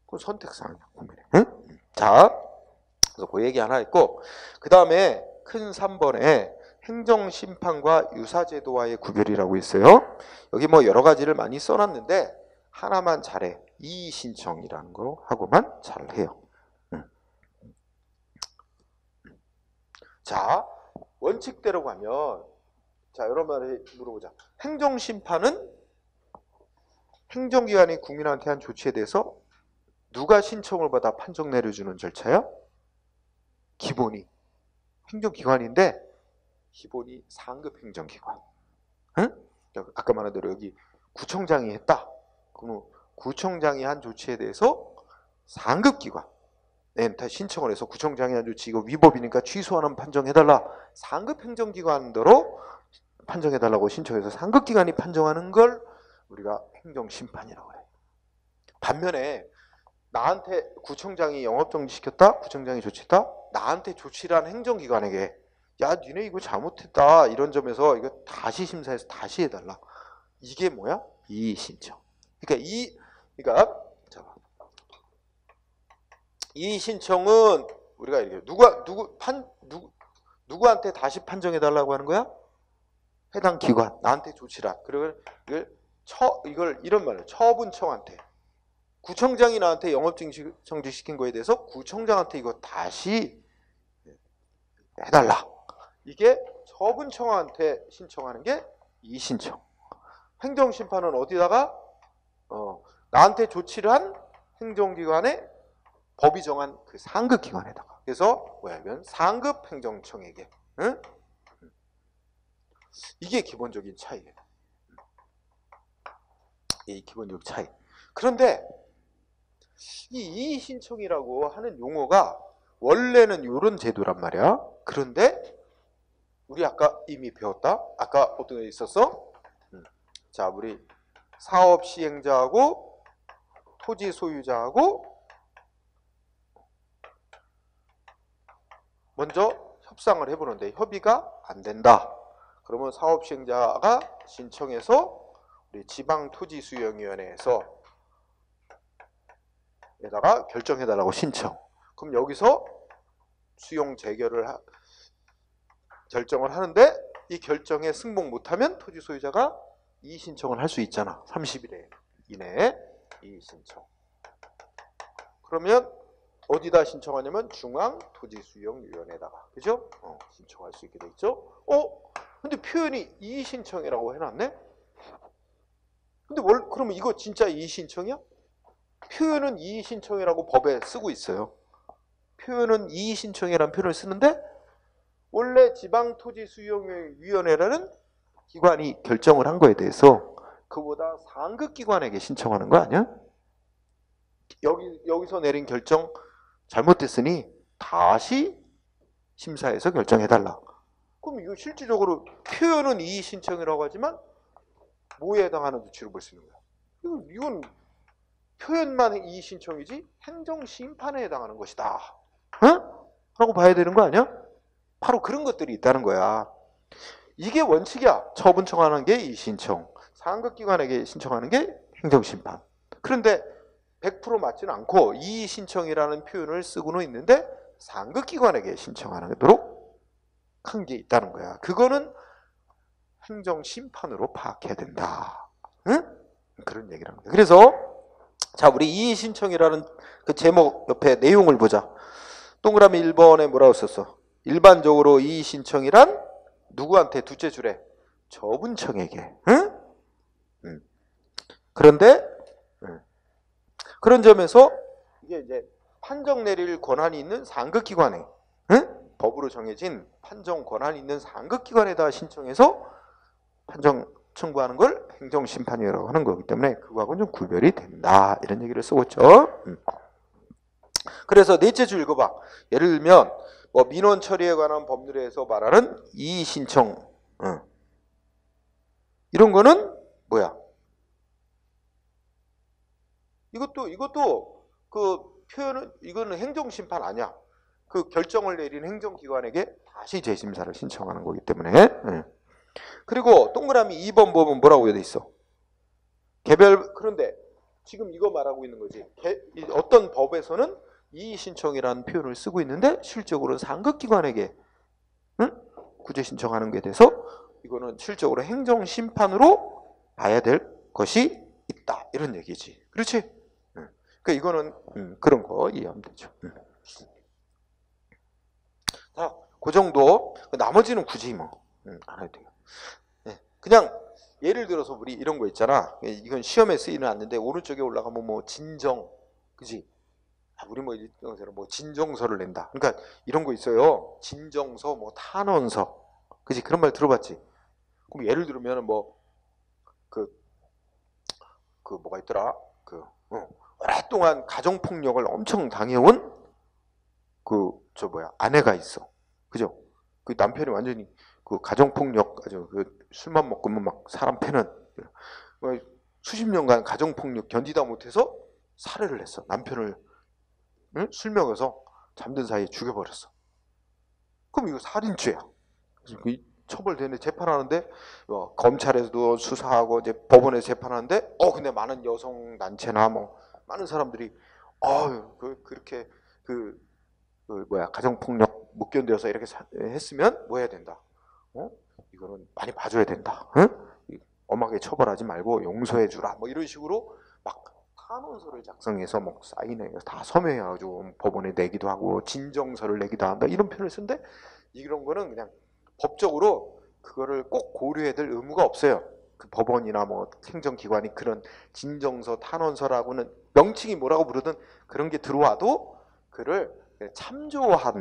그건 선택사항이야. 국민의. 응? 자, 그래서 그 얘기 하나 있고 그 다음에 큰 3번에 행정심판과 유사제도와의 구별이라고 있어요. 여기 뭐 여러 가지를 많이 써놨는데 하나만 잘해. 이의신청이라는 거 하고만 잘해요. 자, 원칙대로 가면 자, 여러분한테 물어보자. 행정심판은 행정기관이 국민한테 한 조치에 대해서 누가 신청을 받아 판정 내려주는 절차야? 기본이 행정기관인데 기본이 상급 행정기관. 응? 아까 말한 대로 여기 구청장이 했다. 그럼 구청장이 한 조치에 대해서 상급기관 다 신청을 해서 구청장이 한 조치 이거 위법이니까 취소하는 판정해달라. 상급 행정기관대로 판정해달라고 신청해서 상급기관이 판정하는 걸 우리가 행정심판이라고 해요. 반면에 나한테 구청장이 영업정지시켰다. 구청장이 조치했다. 나한테 조치를 한 행정기관에게 야 니네 이거 잘못했다. 이런 점에서 이거 다시 심사해서 다시 해달라. 이게 뭐야? 이의신청. 그러니까 이의신청은 우리가 이렇게 누구한테 다시 판정해달라고 하는 거야? 해당 기관, 나한테 조치라. 그리고 이걸 이런 말을 처분청한테 구청장이 나한테 영업정지시킨 거에 대해서 구청장한테 이거 다시 해달라. 이게 처분청한테 신청하는 게 이의신청. 행정심판은 어디다가 나한테 조치를 한 행정기관의 법이 정한 그 상급기관에다가. 그래서 뭐냐면 상급 행정청에게. 응? 이게 기본적인 차이예요. 이 기본적 차이. 그런데 이 이의신청이라고 하는 용어가 원래는 이런 제도란 말이야. 그런데 우리 아까 이미 배웠다. 아까 어떤 게 있었어? 자, 우리 사업 시행자하고 토지 소유자하고 먼저 협상을 해보는데 협의가 안 된다. 그러면 사업 시행자가 신청해서 우리 지방토지수용위원회에서 에다가 결정해달라고 신청. 그럼 여기서 수용 재결을 결정을 하는데 이 결정에 승복 못하면 토지 소유자가 이의 신청을 할 수 있잖아. 30일 이내에 이의 신청. 그러면 어디다 신청하냐면 중앙토지수용위원회에다가, 그죠? 신청할 수 있게 돼 있죠. 근데 표현이 이의 신청이라고 해놨네. 근데 그러면 이거 진짜 이의 신청이야? 표현은 이의 신청이라고 법에 쓰고 있어요. 표현은 이의 신청이라는 표현을 쓰는데 원래 지방토지수용위원회라는 기관이 결정을 한 거에 대해서 그보다 상급 기관에게 신청하는 거 아니야? 여기서 내린 결정 잘못됐으니 다시 심사해서 결정해달라. 그럼 이거 실질적으로 표현은 이의 신청이라고 하지만 뭐에 해당하는 조치로 볼 수 있는 거야? 이건 표현만 이의 신청이지 행정심판에 해당하는 것이다. 응? 라고 봐야 되는 거 아니야? 바로 그런 것들이 있다는 거야. 이게 원칙이야. 처분 청하는 게 이의 신청, 상급기관에게 신청하는 게 행정심판. 그런데 100% 맞지는 않고 이의 신청이라는 표현을 쓰고는 있는데 상급기관에게 신청하도록 한 게 있다는 거야. 그거는 행정심판으로 파악해야 된다. 응? 그런 얘기라는 거야. 그래서 자, 우리 이의 신청이라는 그 제목 옆에 내용을 보자. 동그라미 1번에 뭐라고 썼어? 일반적으로 이의 신청이란 누구한테 둘째 줄에 처분청에게. 응? 그런데 그런 점에서 이게 이제 판정 내릴 권한이 있는 상급기관에, 법으로 정해진 판정 권한이 있는 상급기관에다 신청해서 판정 청구하는 걸 행정심판이라고 하는 거기 때문에 그거하고는 좀 구별이 된다. 이런 얘기를 쓰고 있죠. 그래서 넷째 줄 읽어봐. 예를 들면 뭐 민원 처리에 관한 법률에서 말하는 이의 신청, 이런 거는 뭐야? 이것도 그 표현은 이거는 행정심판 아니야. 그 결정을 내린 행정기관에게 다시 재심사를 신청하는 거기 때문에. 그리고 동그라미 2번 보면 뭐라고 돼 있어? 그런데 지금 이거 말하고 있는 거지. 어떤 법에서는 이의 신청이라는 표현을 쓰고 있는데 실적으로는 상급기관에게 구제 신청하는 게 돼서 이거는 실적으로 행정심판으로 봐야 될 것이 있다. 이런 얘기지. 그렇지? 그러니까 이거는 그런 거 이해하면 되죠. 자, 그 정도. 나머지는 굳이 뭐 안 해도 돼요. 그냥 예를 들어서 우리 이런 거 있잖아. 이건 시험에 쓰이는 않는데 오른쪽에 올라가면 뭐 진정, 그지? 우리 뭐 진정서를 낸다. 그러니까 이런 거 있어요. 진정서, 뭐 탄원서, 그지? 그런 말 들어봤지? 그럼 예를 들면 뭐 뭐가 있더라? 오랫동안 가정폭력을 엄청 당해온 아내가 있어. 그죠? 그 남편이 완전히 그 가정폭력, 아주 술만 먹으면 막 사람 패는, 수십 년간 가정폭력 견디다 못해서 살해를 했어. 남편을 술 먹여서 잠든 사이에 죽여버렸어. 그럼 이거 살인죄야. 그래서 처벌되는데 재판하는데 검찰에서도 수사하고 이제 법원에서 재판하는데 근데 많은 여성 단체나 뭐 많은 사람들이 그렇게 가정폭력 못 견뎌서 이렇게 했으면 뭐 해야 된다. 이거는 많이 봐줘야 된다. 엄하게 처벌하지 말고 용서해 주라. 뭐 이런 식으로 막 탄원서를 작성해서 뭐 사인해서 다 서명해가지고 법원에 내기도 하고 진정서를 내기도 한다. 이런 표현을 쓰는데 이런 거는 그냥 법적으로 그거를 꼭 고려해야 될 의무가 없어요. 그 법원이나 뭐 행정기관이 그런 진정서, 탄원서라고는 명칭이 뭐라고 부르든 그런 게 들어와도 그를 참조할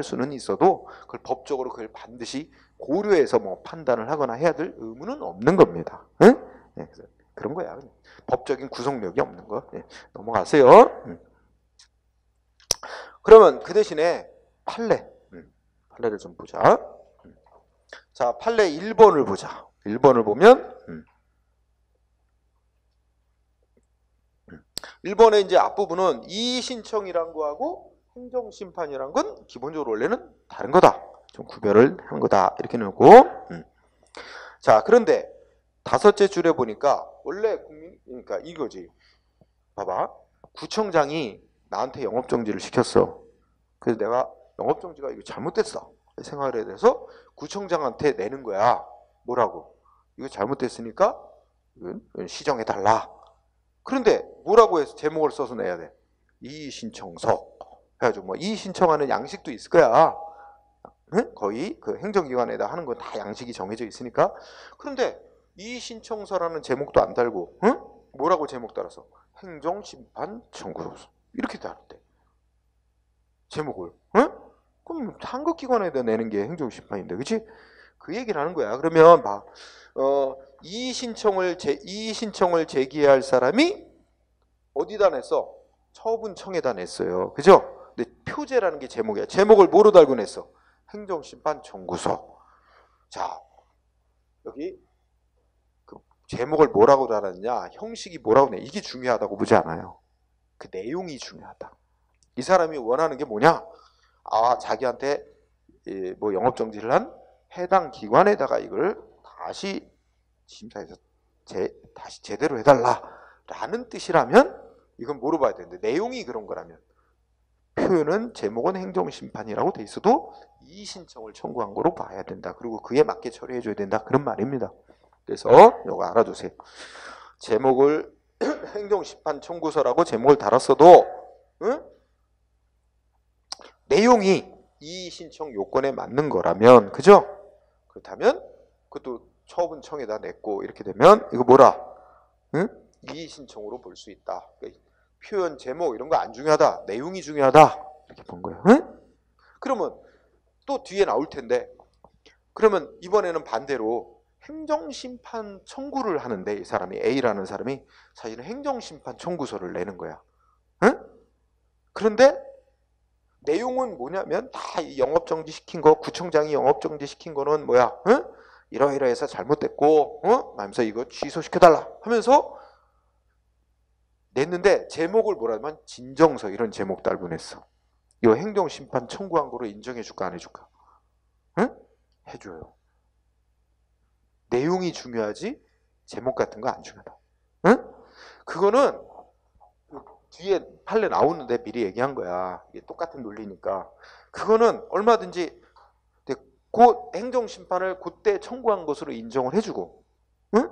수는 있어도 그걸 법적으로 그걸 반드시 고려해서 뭐 판단을 하거나 해야 될 의무는 없는 겁니다. 응? 그래서 그런 거야. 그냥. 법적인 구속력이 없는 거. 예, 넘어가세요. 그러면 그 대신에 판례. 판례를 좀 보자. 자, 판례 1번을 보자. 1번을 보면 1번의 이제 앞부분은 이의신청이란 거하고 행정심판이란 건 기본적으로 원래는 다른 거다. 좀 구별을 한 거다. 이렇게 놓고. 자, 그런데 다섯째 줄에 보니까 원래 그러니까 이거지. 봐봐. 구청장이 나한테 영업정지를 시켰어. 그래서 내가 영업정지가 이거 잘못됐어. 생활에 대해서 구청장한테 내는 거야. 뭐라고? 이거 잘못됐으니까 이건 시정해달라. 그런데 뭐라고 해서 제목을 써서 내야 돼? 이의신청서. 해가지고 뭐 이의신청하는 양식도 있을 거야. 응? 거의 그 행정기관에다 하는 건 다 양식이 정해져 있으니까. 그런데 이의신청서라는 제목도 안 달고, 응? 뭐라고 제목 달아서? 행정심판 청구서서. 이렇게 달았대. 제목을. 응? 그럼 상급기관에다 내는 게 행정심판인데, 그치? 그 얘기를 하는 거야. 그러면 막 이의신청을 제기해야 할 사람이 어디다 냈어? 처분청에다 냈어요. 그죠? 근데 표제라는 게 제목이야. 제목을 뭐로 달고 냈어? 행정심판 청구서. 자, 여기 그 제목을 뭐라고 달았냐? 형식이 뭐라고 내? 이게 중요하다고 보지 않아요. 그 내용이 중요하다. 이 사람이 원하는 게 뭐냐? 아, 자기한테 뭐 영업정지를 한 해당 기관에다가 이걸 다시 심사해서 다시 제대로 해달라라는 뜻이라면 이건 뭐로 봐야 되는데, 내용이 그런 거라면 표현은 제목은 행정심판이라고 돼 있어도 이의신청을 청구한 거로 봐야 된다. 그리고 그에 맞게 처리해줘야 된다. 그런 말입니다. 그래서 이거 알아두세요. 제목을 행정심판 청구서라고 제목을 달았어도 응? 내용이 이의신청 요건에 맞는 거라면, 그죠? 그렇다면 그것도 처분청에다 냈고 이렇게 되면 이거 뭐라? 응? 이의신청으로 볼 수 있다. 그러니까 표현, 제목 이런 거 안 중요하다. 내용이 중요하다. 이렇게 본 거예요. 응? 그러면 또 뒤에 나올 텐데, 그러면 이번에는 반대로 행정심판 청구를 하는데 이 사람이 A라는 사람이 사실은 행정심판 청구서를 내는 거야. 응? 그런데 내용은 뭐냐면 다 영업정지 시킨 거, 구청장이 영업정지 시킨 거는 뭐야? 응? 이러이러해서 잘못됐고, 하면서 이거 취소시켜달라 하면서 냈는데 제목을 뭐라면 진정서 이런 제목 달고 냈어. 이거 행정심판 청구한 거로 인정해줄까 안 해줄까? 응? 해줘요. 내용이 중요하지 제목 같은 거 안 중요하다. 응? 그거는 뒤에 판례 나오는데 미리 얘기한 거야. 이게 똑같은 논리니까. 그거는 얼마든지 그 행정심판을 그때 청구한 것으로 인정을 해주고, 응?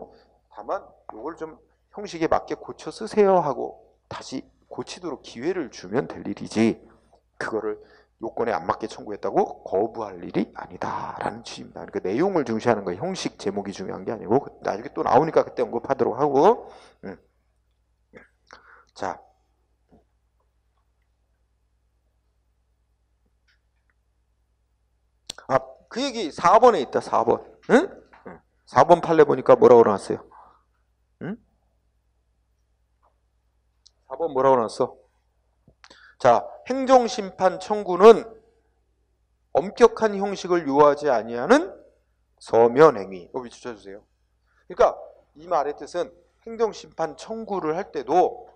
다만 이걸 좀 형식에 맞게 고쳐 쓰세요 하고 다시 고치도록 기회를 주면 될 일이지, 그거를 요건에 안 맞게 청구했다고 거부할 일이 아니다라는 취지입니다. 그러니까 내용을 중시하는 거예요. 형식 제목이 중요한 게 아니고. 나중에 또 나오니까 그때 언급하도록 하고. 자, 그 얘기 4번에 있다. 4번. 응? 4번 판례 보니까 뭐라고 나왔어요? 응? 4번 뭐라고 나왔어? 자, 행정심판 청구는 엄격한 형식을 요하지 아니하는 서면행위. 여기 붙여주세요. 그러니까 이 말의 뜻은 행정심판 청구를 할 때도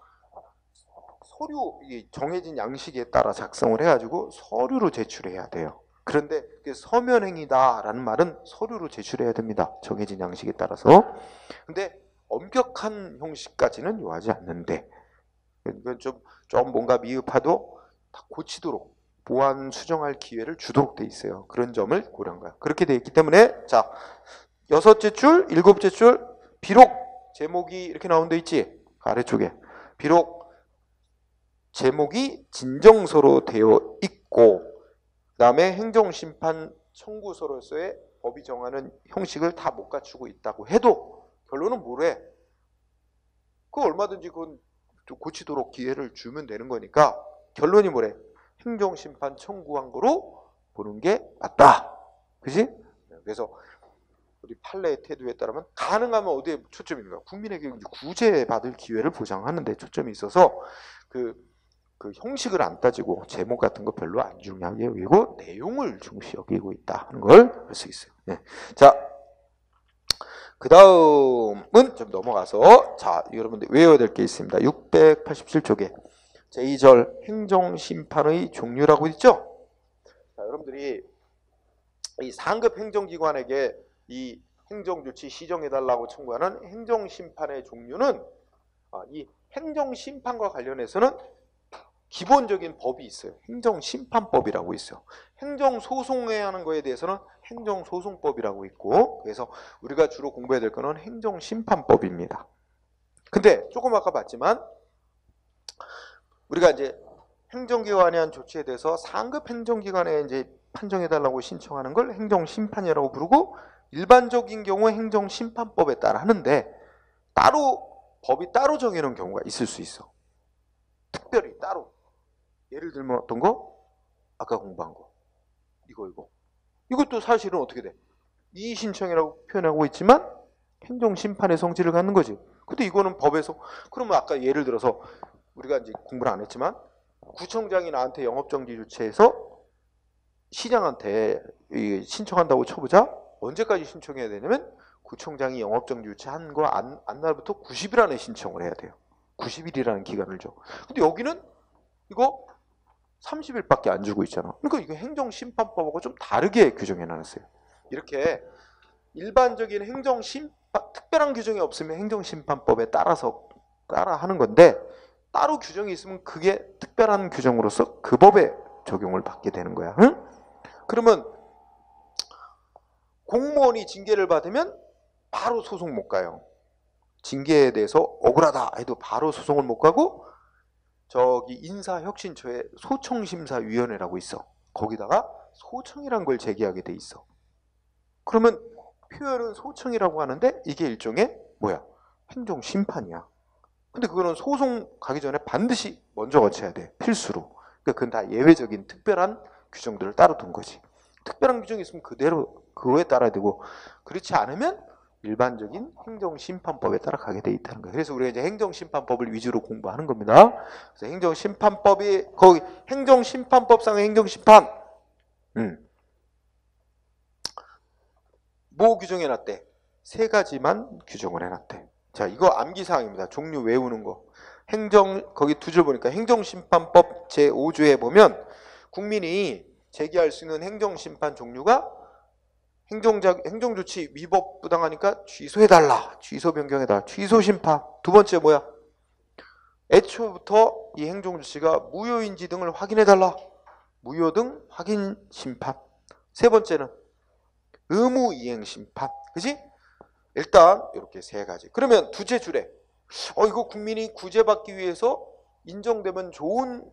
서류, 정해진 양식에 따라 작성을 해가지고 서류로 제출해야 돼요. 그런데 서면행위다라는 말은 서류로 제출해야 됩니다. 정해진 양식에 따라서. 근데 엄격한 형식까지는 요하지 않는데, 좀 뭔가 미흡하도 다 고치도록 보완 수정할 기회를 주도록 돼 있어요. 그런 점을 고려한 거야. 그렇게 돼 있기 때문에, 자, 6째 줄, 7째 줄, 비록 제목이 이렇게 나온 데 있지? 아래쪽에. 비록 제목이 진정서로 되어 있고 그 다음에 행정심판 청구서로서의 법이 정하는 형식을 다 못 갖추고 있다고 해도 결론은 뭐래? 그 얼마든지 그건 고치도록 기회를 주면 되는 거니까 결론이 뭐래? 행정심판 청구한 거로 보는 게 맞다. 그지? 그래서 우리 판례의 태도에 따르면 가능하면 어디에 초점이 있는가? 국민에게 구제받을 기회를 보장하는 데 초점이 있어서 그 형식을 안 따지고 제목 같은 거 별로 안 중요하게 여기고 내용을 중시 여기고 있다 하는 걸 알 수 있어요. 네. 자, 그 다음은 좀 넘어가서 자, 여러분들 외워야 될 게 있습니다. 687쪽에 제2절 행정심판의 종류라고 있죠? 자, 여러분들이 이 상급 행정기관에게 이 행정조치 시정해달라고 청구하는 행정심판의 종류는 이 행정심판과 관련해서는 기본적인 법이 있어요. 행정심판법이라고 있어요. 행정소송해야 하는 거에 대해서는 행정소송법이라고 있고, 그래서 우리가 주로 공부해야 될 거는 행정심판법입니다. 근데 조금 아까 봤지만 우리가 이제 행정기관에 한 조치에 대해서 상급 행정기관에 이제 판정해달라고 신청하는 걸 행정심판이라고 부르고, 일반적인 경우 행정심판법에 따라 하는데 따로 법이 따로 정해놓은 경우가 있을 수 있어. 특별히 따로. 예를 들면 어떤 거? 아까 공부한 거. 이것도 사실은 어떻게 돼? 이의신청이라고 표현하고 있지만 행정심판의 성질을 갖는 거지. 근데 이거는 법에서, 그러면 아까 예를 들어서 우리가 이제 공부를 안 했지만 구청장이 나한테 영업정지 조치해서 시장한테 신청한다고 쳐보자. 언제까지 신청해야 되냐면 구청장이 영업정지 조치한 거 안 날부터 90일 안에 신청을 해야 돼요. 90일이라는 기간을 줘. 근데 여기는 이거 30일밖에 안 주고 있잖아. 그러니까 이거 행정심판법하고 좀 다르게 규정해 놨어요. 이렇게 일반적인 특별한 규정이 없으면 행정심판법에 따라서 하는 건데, 따로 규정이 있으면 그게 특별한 규정으로서 그 법에 적용을 받게 되는 거야. 응? 그러면 공무원이 징계를 받으면 바로 소송 못 가요. 징계에 대해서 억울하다 해도 바로 소송을 못 가고, 저기 인사혁신처에 소청심사위원회라고 있어. 거기다가 소청이란 걸 제기하게 돼 있어. 그러면 표현은 소청이라고 하는데 이게 일종의 뭐야? 행정심판이야. 근데 그거는 소송 가기 전에 반드시 먼저 거쳐야 돼. 필수로. 그러니까 그건 다 예외적인 특별한 규정들을 따로 둔 거지. 특별한 규정이 있으면 그대로 그거에 따라야 되고, 그렇지 않으면 일반적인 행정심판법에 따라 가게 돼 있다는 거예요. 그래서 우리가 이제 행정심판법을 위주로 공부하는 겁니다. 그래서 행정심판법이 거기 행정심판법상의 행정심판 뭐 규정해놨대? 3가지만 규정을 해놨대. 자, 이거 암기사항입니다. 종류 외우는 거. 거기 2줄 보니까 행정심판법 제5조에 보면 국민이 제기할 수 있는 행정심판 종류가 행정조치 위법 부당하니까 취소해달라. 취소 변경해달라. 취소심판. 2번째 뭐야? 애초부터 이 행정조치가 무효인지 등을 확인해달라. 무효 등 확인심판. 3번째는 의무이행심판. 그지? 일단 이렇게 3가지. 그러면 2째 줄에 이거 국민이 구제받기 위해서 인정되면 좋은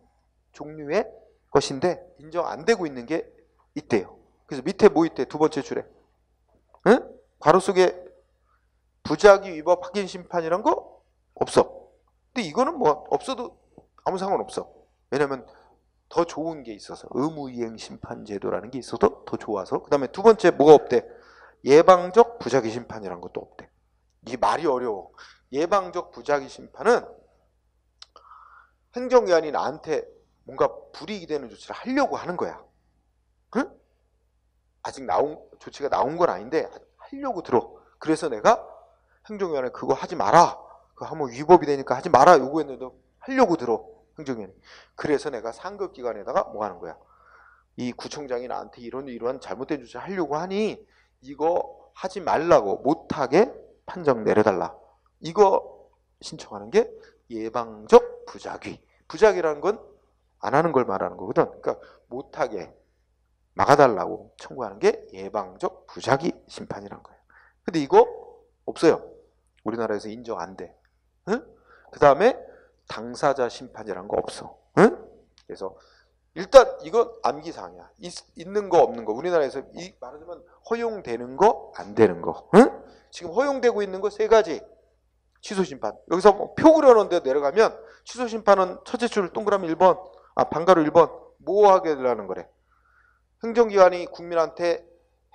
종류의 것인데 인정 안 되고 있는 게 있대요. 그래서 밑에 뭐 있대? 2번째 줄에. 응? 괄호 속에 부작위 위법 확인 심판이란 거 없어. 근데 이거는 뭐 없어도 아무 상관없어. 왜냐면 더 좋은 게 있어서, 의무이행 심판 제도라는 게 있어도 더 좋아서. 그 다음에 2번째 뭐가 없대? 예방적 부작위 심판이란 것도 없대. 이게 말이 어려워. 예방적 부작위 심판은 행정기관이 나한테 뭔가 불이익이 되는 조치를 하려고 하는 거야. 응? 아직 조치가 나온 건 아닌데 하려고 들어. 그래서 내가 행정기관에 그거 하지 마라. 그거 하면 위법이 되니까 하지 마라 요구했는데도 하려고 들어. 행정기관이. 그래서 내가 상급기관에다가 뭐 하는 거야? 이 구청장이 나한테 이러한 잘못된 조치를 하려고 하니 이거 하지 말라고, 못하게 판정 내려달라. 이거 신청하는 게 예방적 부작위. 부작위라는 건 안 하는 걸 말하는 거거든. 그러니까 못하게 막아달라고 청구하는 게 예방적 부작위 심판이란 거예요. 근데 이거 없어요. 우리나라에서 인정 안 돼. 응? 그 다음에 당사자 심판이란 거 없어. 응? 그래서 일단 이건 암기사항이야. 있는 거 없는 거. 우리나라에서 말하자면 허용되는 거 안 되는 거. 응? 지금 허용되고 있는 거 3가지. 취소심판. 여기서 뭐 표 그려놓은 데 내려가면 취소심판은 첫째 줄 동그라미 1번, 반가로 1번 뭐 하게 되려는 거래? 행정기관이 국민한테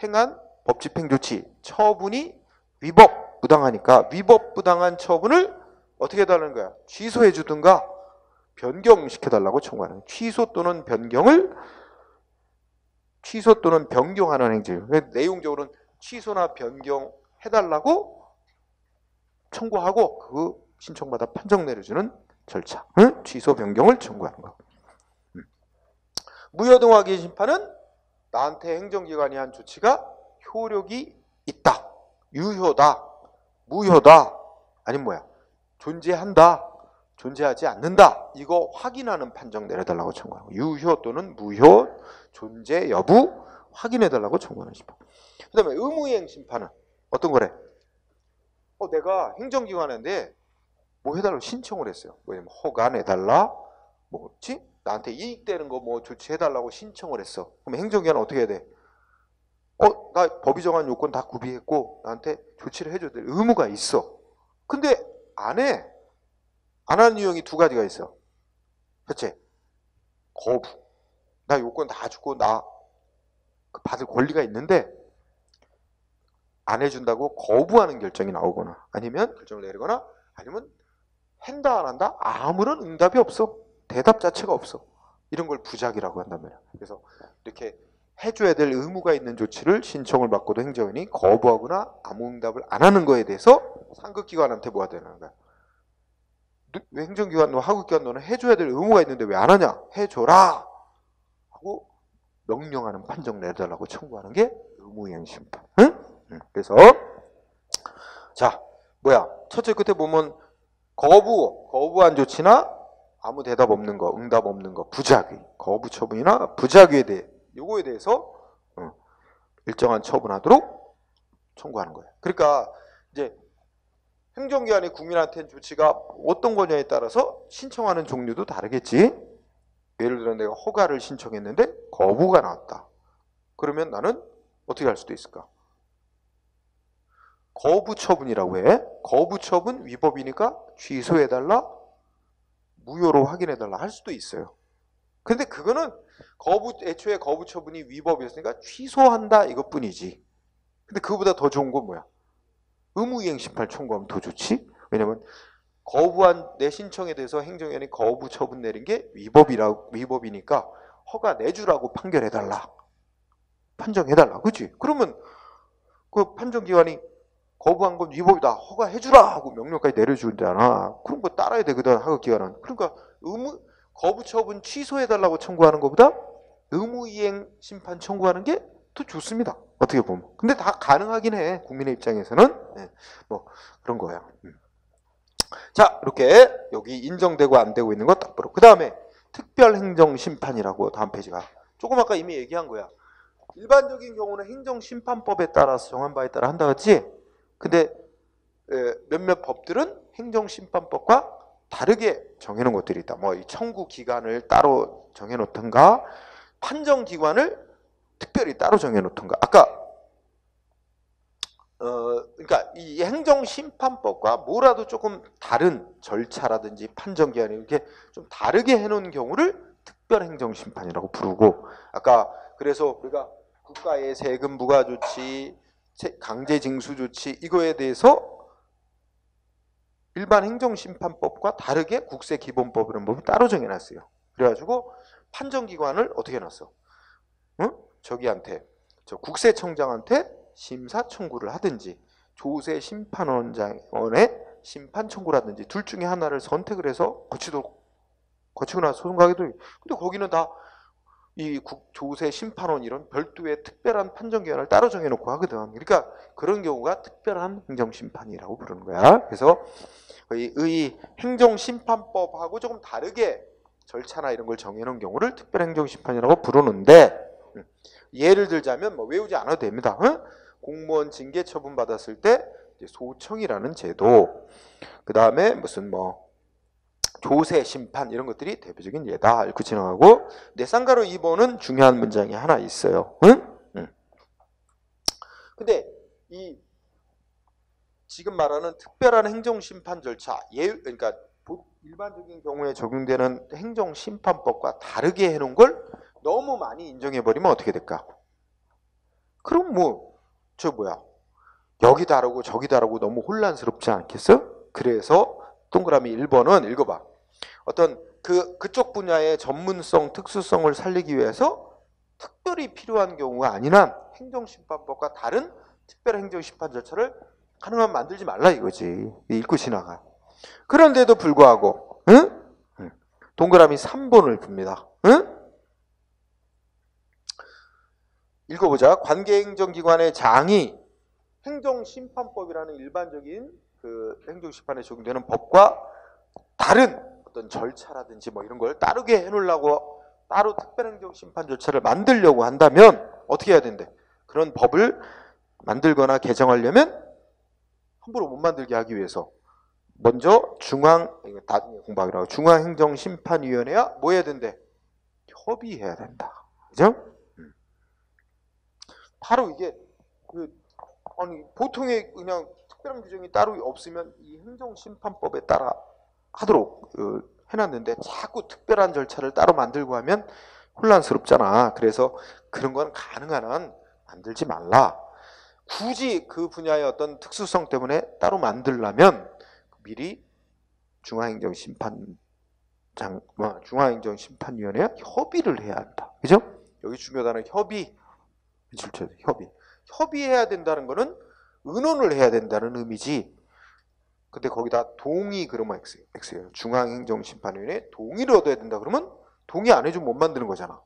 행한 법집행조치, 처분이 위법, 부당하니까 위법, 부당한 처분을 어떻게 해달라는 거야? 취소해 주든가 변경시켜달라고 청구하는 거야. 취소 또는 변경하는 행위. 내용적으로는 취소나 변경해달라고 청구하고 그 신청받아 판정 내려주는 절차. 응? 취소, 변경을 청구하는 거. 무효등하기 심판은 나한테 행정기관이 한 조치가 효력이 있다, 유효다, 무효다, 아니면 뭐야? 존재한다, 존재하지 않는다. 이거 확인하는 판정 내려달라고 청구하는 거. 유효 또는 무효, 존재 여부 확인해달라고 청구하는 심판. 그 다음에 의무이행 심판은 어떤 거래? 내가 행정기관인데 뭐 해달라고 신청을 했어요. 뭐냐면 허가 내달라, 뭐지? 나한테 이익되는 거 뭐 조치해달라고 신청을 했어. 그럼 행정기관은 어떻게 해야 돼? 나 법이 정한 요건 다 구비했고 나한테 조치를 해줘야 될 의무가 있어. 근데 안 해. 안 하는 유형이 두 가지가 있어. 그치? 거부. 나 요건 다 주고 나 받을 권리가 있는데 안 해준다고 거부하는 결정이 나오거나 아니면 결정을 내리거나 아니면 한다 안 한다? 아무런 응답이 없어. 대답 자체가 없어. 이런 걸 부작이라고 한단 말이야. 그래서 이렇게 해줘야 될 의무가 있는 조치를 신청을 받고도 행정원이 거부하거나 아무 응답을 안 하는 거에 대해서 상급기관한테 뭐가 되는 거야? 왜 행정기관, 하급기관 너는 해줘야 될 의무가 있는데 왜 안 하냐? 해줘라! 하고 명령하는 판정 내달라고 청구하는 게 의무이행 심판. 응? 그래서 자, 첫째 끝에 보면 거부한 조치나 아무 대답 없는 거, 응답 없는 거, 부작위, 거부 처분이나 부작위에 대해 요거에 대해서 일정한 처분하도록 청구하는 거예요. 그러니까 이제 행정기관이 국민한테 조치가 어떤 거냐에 따라서 신청하는 종류도 다르겠지. 예를 들어 내가 허가를 신청했는데 거부가 나왔다. 그러면 나는 어떻게 할 수도 있을까? 거부처분이라고 해. 거부처분 위법이니까 취소해달라, 무효로 확인해달라 할 수도 있어요. 근데 그거는 애초에 거부처분이 위법이었으니까 취소한다 이것뿐이지. 근데 그거보다 더 좋은 건 뭐야? 의무이행 심판 청구하면 더 좋지. 왜냐면 거부한 내 신청에 대해서 행정위원회 거부 처분 내린 게 위법이니까 허가 내주라고 판결해달라, 판정해달라, 그렇지? 그러면 그 판정기관이 거부한 건 위법이다, 허가해주라 하고 명령까지 내려주잖아. 그런 거 따라야 되거든, 하급기관은. 그러니까 거부 처분 취소해달라고 청구하는 것보다 의무이행 심판 청구하는 게 더 좋습니다, 어떻게 보면. 근데 다 가능하긴 해, 국민의 입장에서는. 뭐 그런 거야. 자, 이렇게 여기 인정되고 안 되고 있는 거 딱 보고, 그 다음에 특별행정심판이라고 다음 페이지가 조금 아까 이미 얘기한 거야. 일반적인 경우는 행정심판법에 따라서 정한 바에 따라 한다 그랬지. 근데 몇몇 법들은 행정심판법과 다르게 정해놓은 것들이 있다. 뭐 이 청구 기간을 따로 정해놓던가 판정기관을 특별히 따로 정해놓던가. 아까 그러니까 이 행정심판법과 뭐라도 조금 다른 절차라든지 판정기한이 이렇게 좀 다르게 해놓은 경우를 특별행정심판이라고 부르고, 아까 그래서 우리가 국가의 세금 부과 조치, 강제징수 조치 이거에 대해서 일반 행정심판법과 다르게 국세기본법이라는 법이 따로 정해놨어요. 그래가지고 판정기관을 어떻게 해놨어? 저 국세청장한테 심사 청구를 하든지 조세 심판원장원에 심판 청구를 하든지 둘 중에 하나를 선택을 해서 거치고 나서 소송가게도. 근데 거기는 다 이 조세 심판원 이런 별도의 특별한 판정기관을 따로 정해놓고 하거든. 그러니까 그런 경우가 특별한 행정심판이라고 부르는 거야. 그래서 이 행정심판법하고 조금 다르게 절차나 이런 걸 정해놓은 경우를 특별행정심판이라고 부르는데, 예를 들자면 뭐 외우지 않아도 됩니다. 공무원 징계 처분 받았을 때 소청이라는 제도, 그 다음에 무슨 뭐 조세 심판 이런 것들이 대표적인 예다. 이렇게 지나가고, 내상가로 2번은 중요한 문장이 하나 있어요. 근데 이 지금 말하는 특별한 행정심판 절차, 그러니까 일반적인 경우에 적용되는 행정심판법과 다르게 해놓은 걸 너무 많이 인정해버리면 어떻게 될까? 그럼 뭐 저 뭐야? 여기 다르고 저기 다르고 너무 혼란스럽지 않겠어? 그래서 동그라미 1번은 읽어봐. 어떤 그쪽 분야의 전문성, 특수성을 살리기 위해서 특별히 필요한 경우가 아닌 한 행정심판법과 다른 특별 행정심판 절차를 가능하면 만들지 말라 이거지. 읽고 지나가. 그런데도 불구하고 응? 동그라미 3번을 봅니다. 응? 읽어보자. 관계행정기관의 장이 행정심판법이라는 일반적인 그 행정심판에 적용되는 법과 다른 어떤 절차라든지 뭐 이런 걸 따르게 해놓으려고 따로 특별행정심판 절차를 만들려고 한다면 어떻게 해야 된대? 그런 법을 만들거나 개정하려면 함부로 못 만들게 하기 위해서 먼저 나중에 공부하기로 중앙행정심판위원회와 뭐 해야 된대? 협의해야 된다. 그죠? 바로 이게 아니 보통의 그냥 특별한 규정이 따로 없으면 이 행정심판법에 따라 하도록 해놨는데 자꾸 특별한 절차를 따로 만들고 하면 혼란스럽잖아. 그래서 그런 건 가능한 한 만들지 말라. 굳이 그 분야의 어떤 특수성 때문에 따로 만들려면 미리 중앙행정심판위원회와 협의를 해야 한다. 그죠? 여기 중요한 단어 협의. 협의해야 된다는 거는 의논을 해야 된다는 의미지. 근데 거기다 동의 그러면 X예요. 중앙행정심판위원회 동의를 얻어야 된다 그러면 동의 안 해주면 못 만드는 거잖아.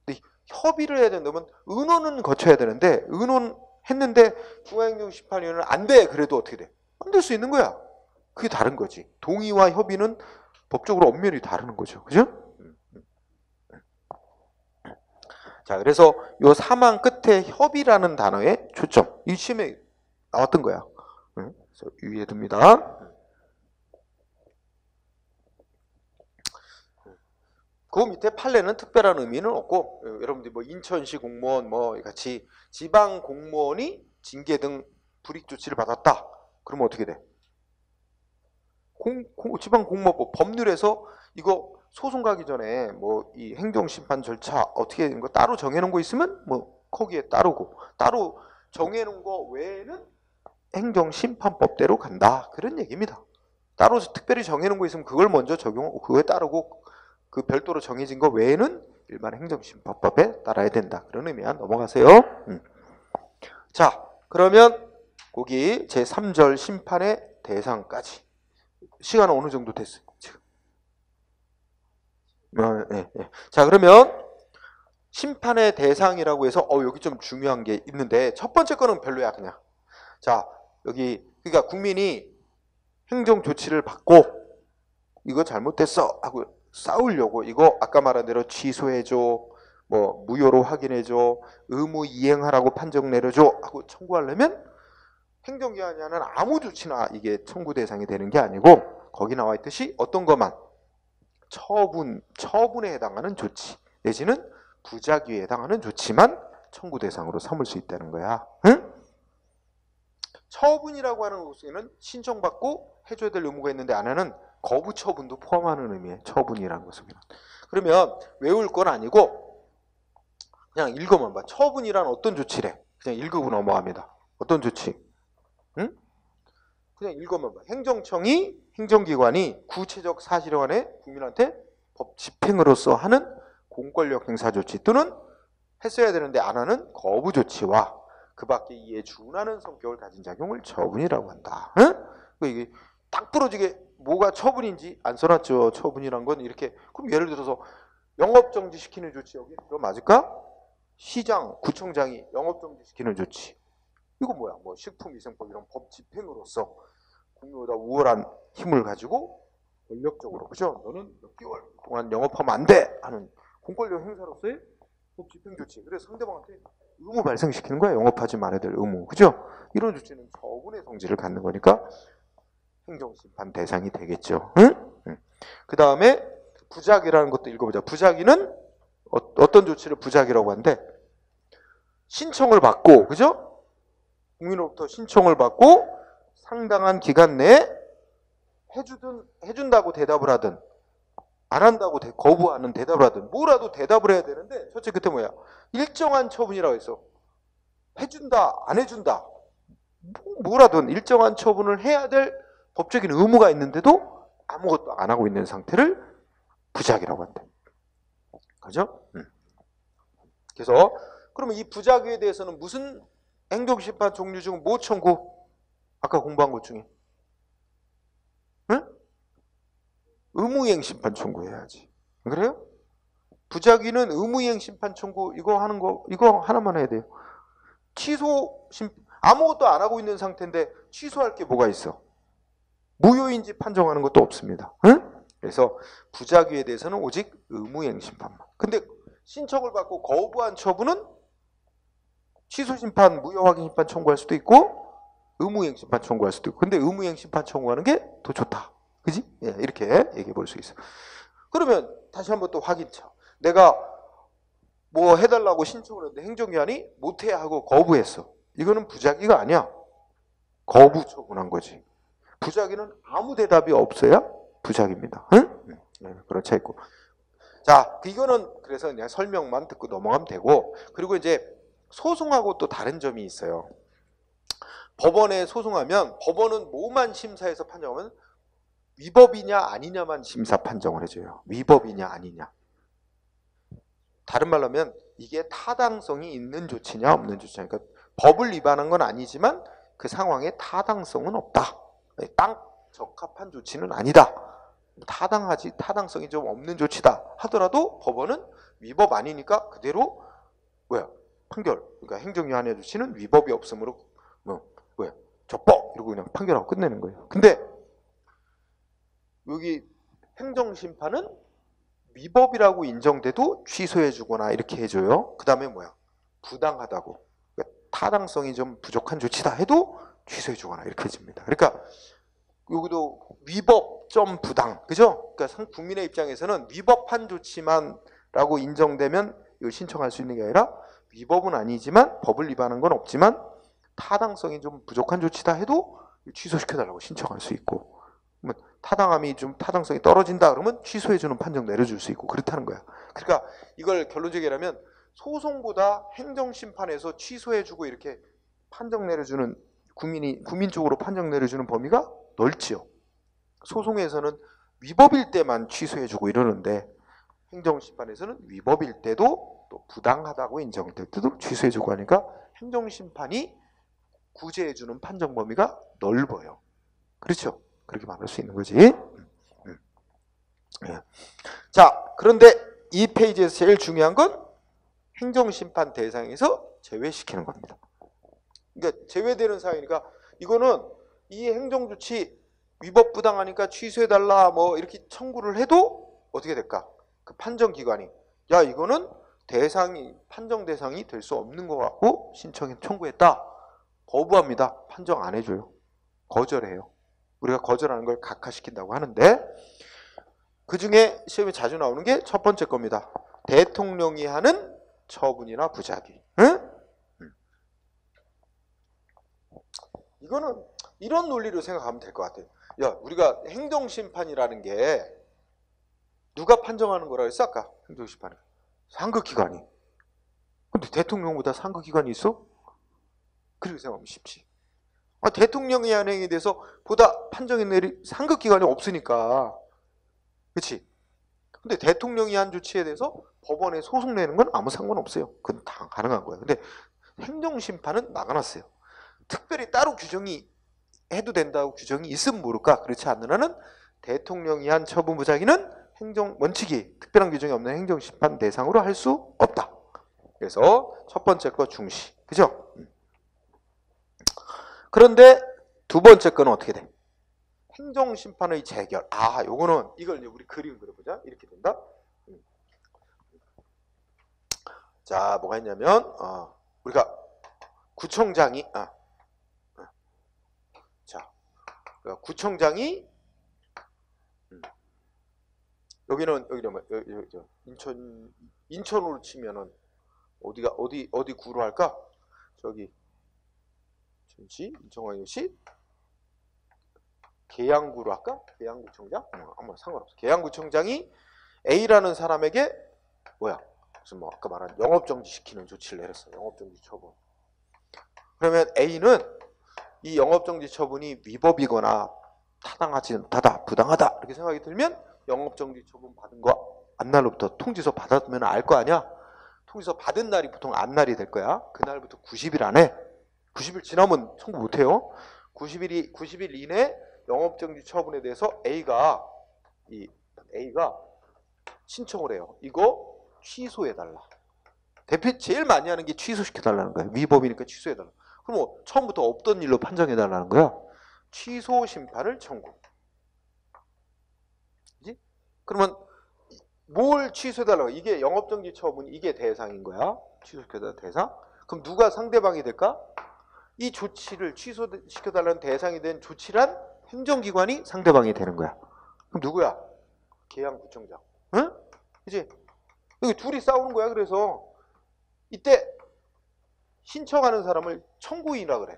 근데 협의를 해야 된다면 의논은 거쳐야 되는데 의논했는데 중앙행정심판위원회는 안 돼. 그래도 어떻게 돼? 만들 수 있는 거야. 그게 다른 거지. 동의와 협의는 법적으로 엄연히 다르는 거죠. 그죠? 자, 그래서 요 사망 끝에 협의라는 단어의 초점. 이 시험에 나왔던 거야. 그래서 유의해 둡니다. 그 밑에 판례는 특별한 의미는 없고, 여러분들이 뭐 인천시 공무원 뭐 같이 지방 공무원이 징계 등 불이익 조치를 받았다. 그러면 어떻게 돼? 지방 공무원법 법률에서 이거 소송 가기 전에 뭐 이 행정심판 절차 어떻게 된 거 따로 정해놓은 거 있으면 뭐 거기에 따르고 따로 정해놓은 거 외에는 행정심판법대로 간다. 그런 얘기입니다. 따로 특별히 정해놓은 거 있으면 그걸 먼저 적용하고 그거에 따르고 그 별도로 정해진 거 외에는 일반 행정심판법에 따라야 된다. 그런 의미야. 넘어가세요. 자, 그러면 거기 제3절 심판의 대상까지 시간은 어느 정도 됐어요? 지금. 네. 자, 그러면 심판의 대상이라고 해서 여기 좀 중요한 게 있는데 첫 번째 거는 별로야 그냥. 자, 여기 그러니까 국민이 행정 조치를 받고 이거 잘못됐어 하고 싸우려고 이거 아까 말한 대로 취소해줘, 뭐 무효로 확인해줘, 의무 이행하라고 판정 내려줘 하고 청구하려면 행정기관이 하는 아무 조치나 이게 청구 대상이 되는 게 아니고 거기 나와 있듯이 어떤 것만 처분에 해당하는 조치 내지는 부작위에 해당하는 조치만 청구 대상으로 삼을 수 있다는 거야. 응? 처분이라고 하는 것에는 신청받고 해줘야 될 의무가 있는데 안 하는 거부 처분도 포함하는 의미의 처분이라는 것은. 그러면 외울 건 아니고 그냥 읽어만 봐. 처분이란 어떤 조치래? 그냥 읽고 넘어갑니다. 어떤 조치? 응? 그냥 읽어만 봐. 행정청이 행정기관이 구체적 사실에 관해 국민한테 법 집행으로서 하는 공권력 행사 조치 또는 했어야 되는데 안 하는 거부 조치와 그 밖에 이에 준하는 성격을 가진 작용을 처분이라고 한다. 응? 이게 딱 부러지게 뭐가 처분인지 안 써놨죠. 처분이란 건 이렇게. 그럼 예를 들어서 영업정지 시키는 조치 여기 그럼 맞을까? 시장, 구청장이 영업정지 시키는 조치. 이거 뭐야? 뭐 식품위생법 이런 법 집행으로서 국민보다 우월한 힘을 가지고 권력적으로 그죠? 너는 몇 개월 동안 영업하면 안 돼! 하는 공권력 행사로서의 법 집행 조치. 그래서 상대방한테 의무 발생시키는 거야. 영업하지 말아야 될 의무. 그죠? 이런 조치는 처분의 성질을 갖는 거니까 행정심판 대상이 되겠죠. 응? 그 다음에 부작위라는 것도 읽어보자. 부작위는 어떤 조치를 부작위라고 하는데 신청을 받고 그죠? 국민으로부터 신청을 받고 상당한 기간 내에 해준다고 대답을 하든 안 한다고 거부하는 대답을 하든 뭐라도 대답을 해야 되는데 첫째 그때 뭐야? 일정한 처분이라고 했어. 해준다, 안 해준다, 뭐라든 일정한 처분을 해야 될 법적인 의무가 있는데도 아무것도 안 하고 있는 상태를 부작위라고 한다. 그죠? 그래서 그러면 이 부작위에 대해서는 무슨 행정심판 종류 중 뭐 청구? 아까 공부한 것 중에 응? 의무이행 심판 청구해야지. 그래요? 부작위는 의무이행 심판 청구 이거 하는 거 이거 하나만 해야 돼요. 취소 아무것도 안 하고 있는 상태인데 취소할 게 뭐가 있어? 무효인지 판정하는 것도 없습니다. 응? 그래서 부작위에 대해서는 오직 의무이행 심판만. 근데 신청을 받고 거부한 처분은 취소 심판, 무효 확인 심판 청구할 수도 있고 의무이행 심판 청구할 수도 있고. 근데 의무이행 심판 청구하는 게 더 좋다. 그지? 예, 이렇게 얘기해 볼 수 있어. 그러면 다시 한번 또 확인차. 내가 뭐 해달라고 신청을 했는데 행정기관이 못해 하고 거부했어. 이거는 부작위가 아니야. 거부 처분한 거지. 부작위는 아무 대답이 없어야 부작위입니다. 응? 네, 그런 차 있고. 자, 이거는 그래서 그냥 설명만 듣고 넘어가면 되고. 그리고 이제 소송하고 또 다른 점이 있어요. 법원에 소송하면 법원은 뭐만 심사해서 판정하면 위법이냐 아니냐만 심사 판정을 해줘요. 위법이냐 아니냐. 다른 말로 하면 이게 타당성이 있는 조치냐 없는 조치냐. 그러니까 법을 위반한 건 아니지만 그 상황에 타당성은 없다. 딱 적합한 조치는 아니다. 타당성이 좀 없는 조치다 하더라도 법원은 위법 아니니까 그대로 판결. 그러니까 행정위원회 조치는 위법이 없으므로 적법 이러고 그냥 판결하고 끝내는 거예요. 근데 여기 행정심판은 위법이라고 인정돼도 취소해주거나 이렇게 해줘요. 그 다음에 부당하다고, 그러니까 타당성이 좀 부족한 조치다 해도 취소해주거나 이렇게 해줍니다. 그러니까 여기도 위법 점 부당, 그죠? 그러니까 국민의 입장에서는 위법한 조치만라고 인정되면 이걸 신청할 수 있는 게 아니라 위법은 아니지만 법을 위반한 건 없지만 타당성이 좀 부족한 조치다 해도 취소시켜달라고 신청할 수 있고, 타당성이 떨어진다 그러면 취소해주는 판정 내려줄 수 있고 그렇다는 거야. 그러니까 이걸 결론적으로 얘기하면 소송보다 행정심판에서 취소해주고 이렇게 판정 내려주는 국민 쪽으로 판정 내려주는 범위가 넓지요. 소송에서는 위법일 때만 취소해주고 이러는데 행정심판에서는 위법일 때도 또 부당하다고 인정될 때도 취소해주고 하니까 행정심판이 구제해주는 판정 범위가 넓어요. 그렇죠? 그렇게 말할 수 있는 거지. 자, 그런데 이 페이지에서 제일 중요한 건 행정심판 대상에서 제외시키는 겁니다. 그러니까 제외되는 사항이니까 이거는 이 행정조치 위법 부당하니까 취소해달라 뭐 이렇게 청구를 해도 어떻게 될까? 그 판정기관이 야 이거는 판정 대상이 될 수 없는 것 같고 신청에 청구했다. 거부합니다. 판정 안 해줘요. 거절해요. 우리가 거절하는 걸 각하시킨다고 하는데 그 중에 시험에 자주 나오는 게 첫 번째 겁니다. 대통령이 하는 처분이나 부작위. 응? 이거는 이런 논리로 생각하면 될 것 같아요. 야, 우리가 행정심판이라는 게 누가 판정하는 거라 했어 아까? 행정심판은 상급기관이. 근데 대통령보다 상급기관이 있어? 그렇게 생각하면 쉽지. 대통령의 현행에 대해서 보다 판정이 내릴 상급기관이 없으니까. 그렇지? 근데 대통령이 한 조치에 대해서 법원에 소송 내는 건 아무 상관없어요. 그건 다 가능한 거예요. 근데 행정심판은 막아놨어요. 특별히 따로 규정이 해도 된다고 규정이 있으면 모를까. 그렇지 않는 한은 대통령이 한 처분 부작위는 원칙이 특별한 규정이 없는 행정심판 대상으로 할 수 없다. 그래서 첫 번째 거 중시. 그죠? 그런데 두 번째 거는 어떻게 돼? 행정심판의 재결. 요거는 이걸 우리 그림 그려보자. 이렇게 된다. 자, 뭐가 있냐면 우리가 구청장이 구청장이 여기는 인천으로 치면은 어디 구로 할까? 저기 전시 인천광역시 계양구로 할까? 계양구청장? 아무 상관없어. 계양구청장이 A라는 사람에게 무슨 아까 말한 영업정지 시키는 조치를 내렸어. 영업정지 처분. 그러면 A는 이 영업정지 처분이 위법이거나 타당하지 못하다, 부당하다 이렇게 생각이 들면 영업정지 처분 받은 거 안날로부터 통지서 받았으면 알 거 아니야. 통지서 받은 날이 보통 안날이 될 거야. 그날부터 90일 안에 90일 지나면 청구 못해요. 90일 이내 영업정지 처분에 대해서 A가 신청을 해요. 이거 취소해달라. 대표 제일 많이 하는 게 취소시켜달라는 거야. 위법이니까 취소해달라. 그럼 뭐 처음부터 없던 일로 판정해달라는 거야. 취소 심판을 청구. 그지? 그러면 뭘 취소해달라고? 이게 영업정지 처분, 이게 대상인 거야. 취소시켜달라는 대상. 그럼 누가 상대방이 될까? 이 조치를 취소시켜달라는 대상이 된 조치란 행정기관이 상대방이 되는 거야. 그럼 누구야? 계양구청장. 응? 그치? 여기 둘이 싸우는 거야. 그래서 이때 신청하는 사람을 청구인이라 그래.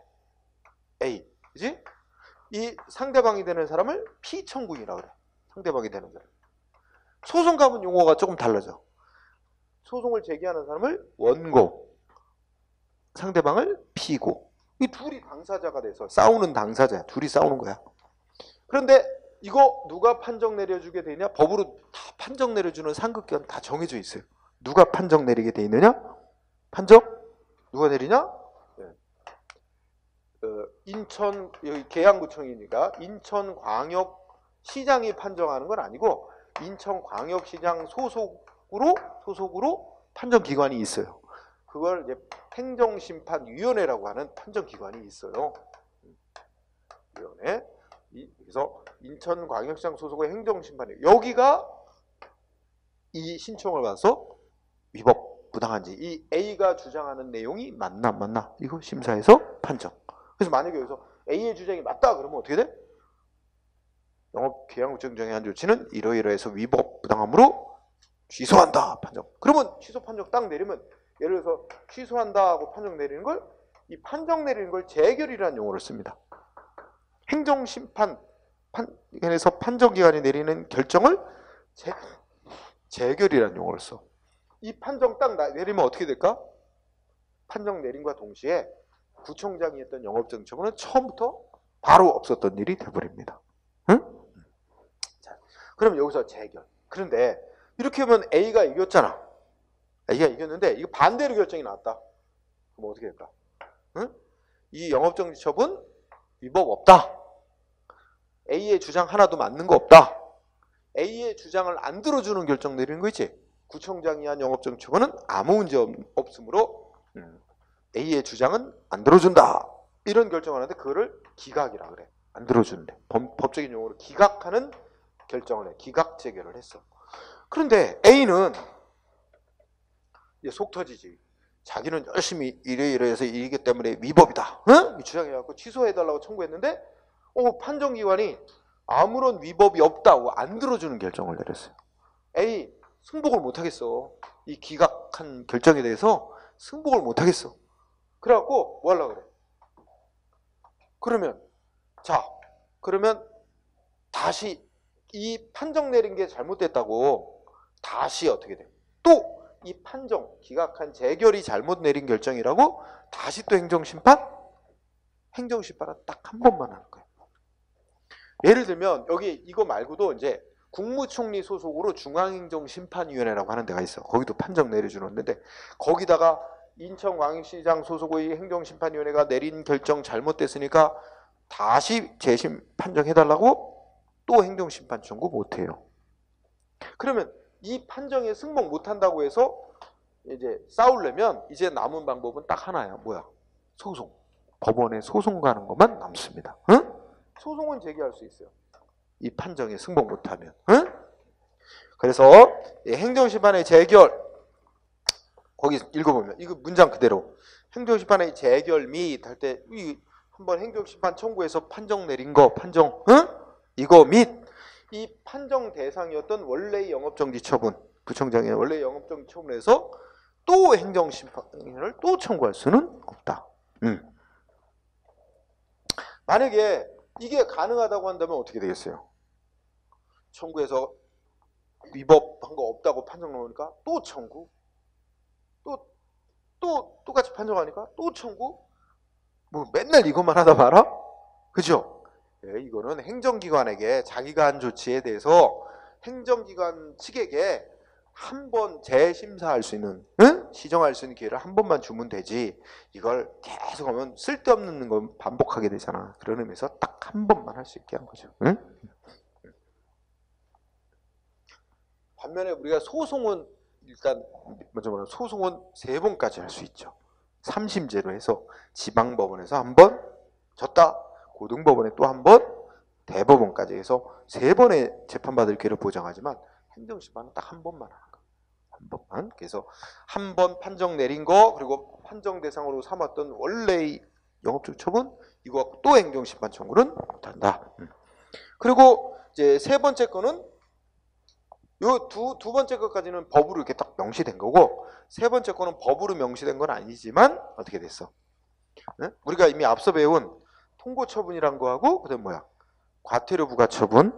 A. 그치? 이 상대방이 되는 사람을 피청구인이라 그래. 상대방이 되는 사람. 소송 가면 용어가 조금 달라져. 소송을 제기하는 사람을 원고, 상대방을 피고. 이 둘이 당사자가 돼서 싸우는 당사자야. 둘이 싸우는 거야. 그런데 이거 누가 판정 내려주게 되냐? 법으로 다 판정 내려주는 상급기관 다 정해져 있어요. 누가 판정 내리게 돼 있느냐? 판정? 누가 내리냐? 인천, 여기 계양구청이니까 인천광역시장이 판정하는 건 아니고 인천광역시장 소속으로 판정기관이 있어요. 그걸 이제 행정심판위원회라고 하는 판정기관이 있어요. 위원회. 그래서 인천광역시장 소속의 행정심판위원회. 여기가 이 신청을 받아서 위법, 부당한지 이 A가 주장하는 내용이 맞나 안 맞나 이거 심사해서 판정. 그래서 만약에 여기서 A의 주장이 맞다 그러면 어떻게 돼? 영업계약구청 정의한 조치는 이러이러해서 위법, 부당함으로 취소한다 판정. 그러면 취소 판정 딱 내리면 예를 들어서 취소한다 하고 판정 내리는 걸 이 판정 내리는 걸 재결이라는 용어를 씁니다. 행정심판에서 판정기관이 내리는 결정을 재결이라는 용어를 써. 이 판정 딱 내리면 어떻게 될까? 판정 내림과 동시에 구청장이 했던 영업정지 처분은 처음부터 바로 없었던 일이 돼버립니다. 응? 자, 그럼 여기서 재결. 그런데 이렇게 하면 A가 이겼잖아. A가 이겼는데 이거 반대로 결정이 나왔다. 그럼 어떻게 될까? 응? 이 영업정지 처분 위법 없다. A의 주장 하나도 맞는 거 없다. A의 주장을 안 들어주는 결정 내리는 거 있지? 구청장이 한 영업정지 처분은 아무 문제 없으므로 A의 주장은 안 들어준다. 이런 결정을 하는데 그거를 기각이라 그래. 안 들어주는데. 법적인 용어로 기각하는 결정을 해. 기각 재결을 했어. 그런데 A는 이제 속 터지지. 자기는 열심히 이래서 이기 때문에 위법이다. 응? 주장해갖고 취소해달라고 청구했는데 판정기관이 아무런 위법이 없다고 안 들어주는 결정을 내렸어요. A 승복을 못하겠어. 이 기각한 결정에 대해서 승복을 못하겠어. 그래갖고 뭐 하려고 그래? 그러면 다시 이 판정 내린 게 잘못됐다고 다시 어떻게 돼? 또 이 판정, 기각한 재결이 잘못 내린 결정이라고 다시 또 행정심판은 딱 한 번만 하는 거예요. 예를 들면 여기 이거 말고도 이제 국무총리 소속으로 중앙행정심판위원회라고 하는 데가 있어. 거기도 판정 내려주는데 거기다가 인천광역시장 소속의 행정심판위원회가 내린 결정 잘못됐으니까 다시 재심 판정해달라고 또 행정심판 청구 못해요. 그러면 이 판정에 승복 못한다고 해서 이제 싸우려면 이제 남은 방법은 딱 하나야. 뭐야? 소송. 법원에 소송 가는 것만 남습니다. 응? 소송은 제기할 수 있어요. 이 판정에 승복 못하면. 응? 그래서 행정심판의 재결 거기 읽어보면 이거 문장 그대로 행정심판의 재결 및 할 때 한번 행정심판 청구해서 판정 내린 거 판정 응? 이거 및 이 판정 대상이었던 원래의 영업정지 처분 구청장의 원래 영업정지 처분에서 또 행정심판을 또 청구할 수는 없다. 만약에 이게 가능하다고 한다면 어떻게 되겠어요? 청구해서 위법한 거 없다고 판정 나오니까 또 청구 또 똑같이 판정하니까 또 청구 뭐 맨날 이것만 하다 말아? 그죠? 예, 이거는 행정기관에게 자기가 한 조치에 대해서 행정기관 측에게 한 번 재심사할 수 있는, 응? 시정할 수 있는 기회를 한 번만 주면 되지, 이걸 계속 하면 쓸데없는 건 반복하게 되잖아. 그런 의미에서 딱 한 번만 할 수 있게 한 거죠. 응? 반면에 우리가 소송은 일단 먼저 말하면 소송은 3번까지 할 수 있죠. 3심제로 해서 지방법원에서 한 번 졌다, 고등법원에 또 한 번, 대법원까지 해서 3번의 재판받을 기회를 보장하지만 행정심판은 딱 한 번만 하는 거예요. 한 번만. 그래서 한 번 판정 내린 거, 그리고 판정 대상으로 삼았던 원래의 영업적 처분, 이거 또 행정심판 청구는 못한다. 그리고 이제 3번째 거는 요 두 번째 것까지는 법으로 이렇게 딱 명시된 거고, 3번째 거는 법으로 명시된 건 아니지만 어떻게 됐어? 네? 우리가 이미 앞서 배운 통고 처분이란 거하고 그다음 뭐야? 과태료 부과 처분.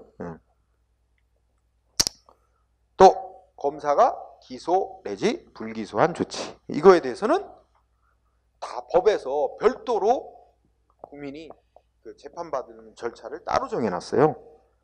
또 검사가 기소 내지 불기소한 조치. 이거에 대해서는 다 법에서 별도로 국민이 그 재판받는 절차를 따로 정해놨어요.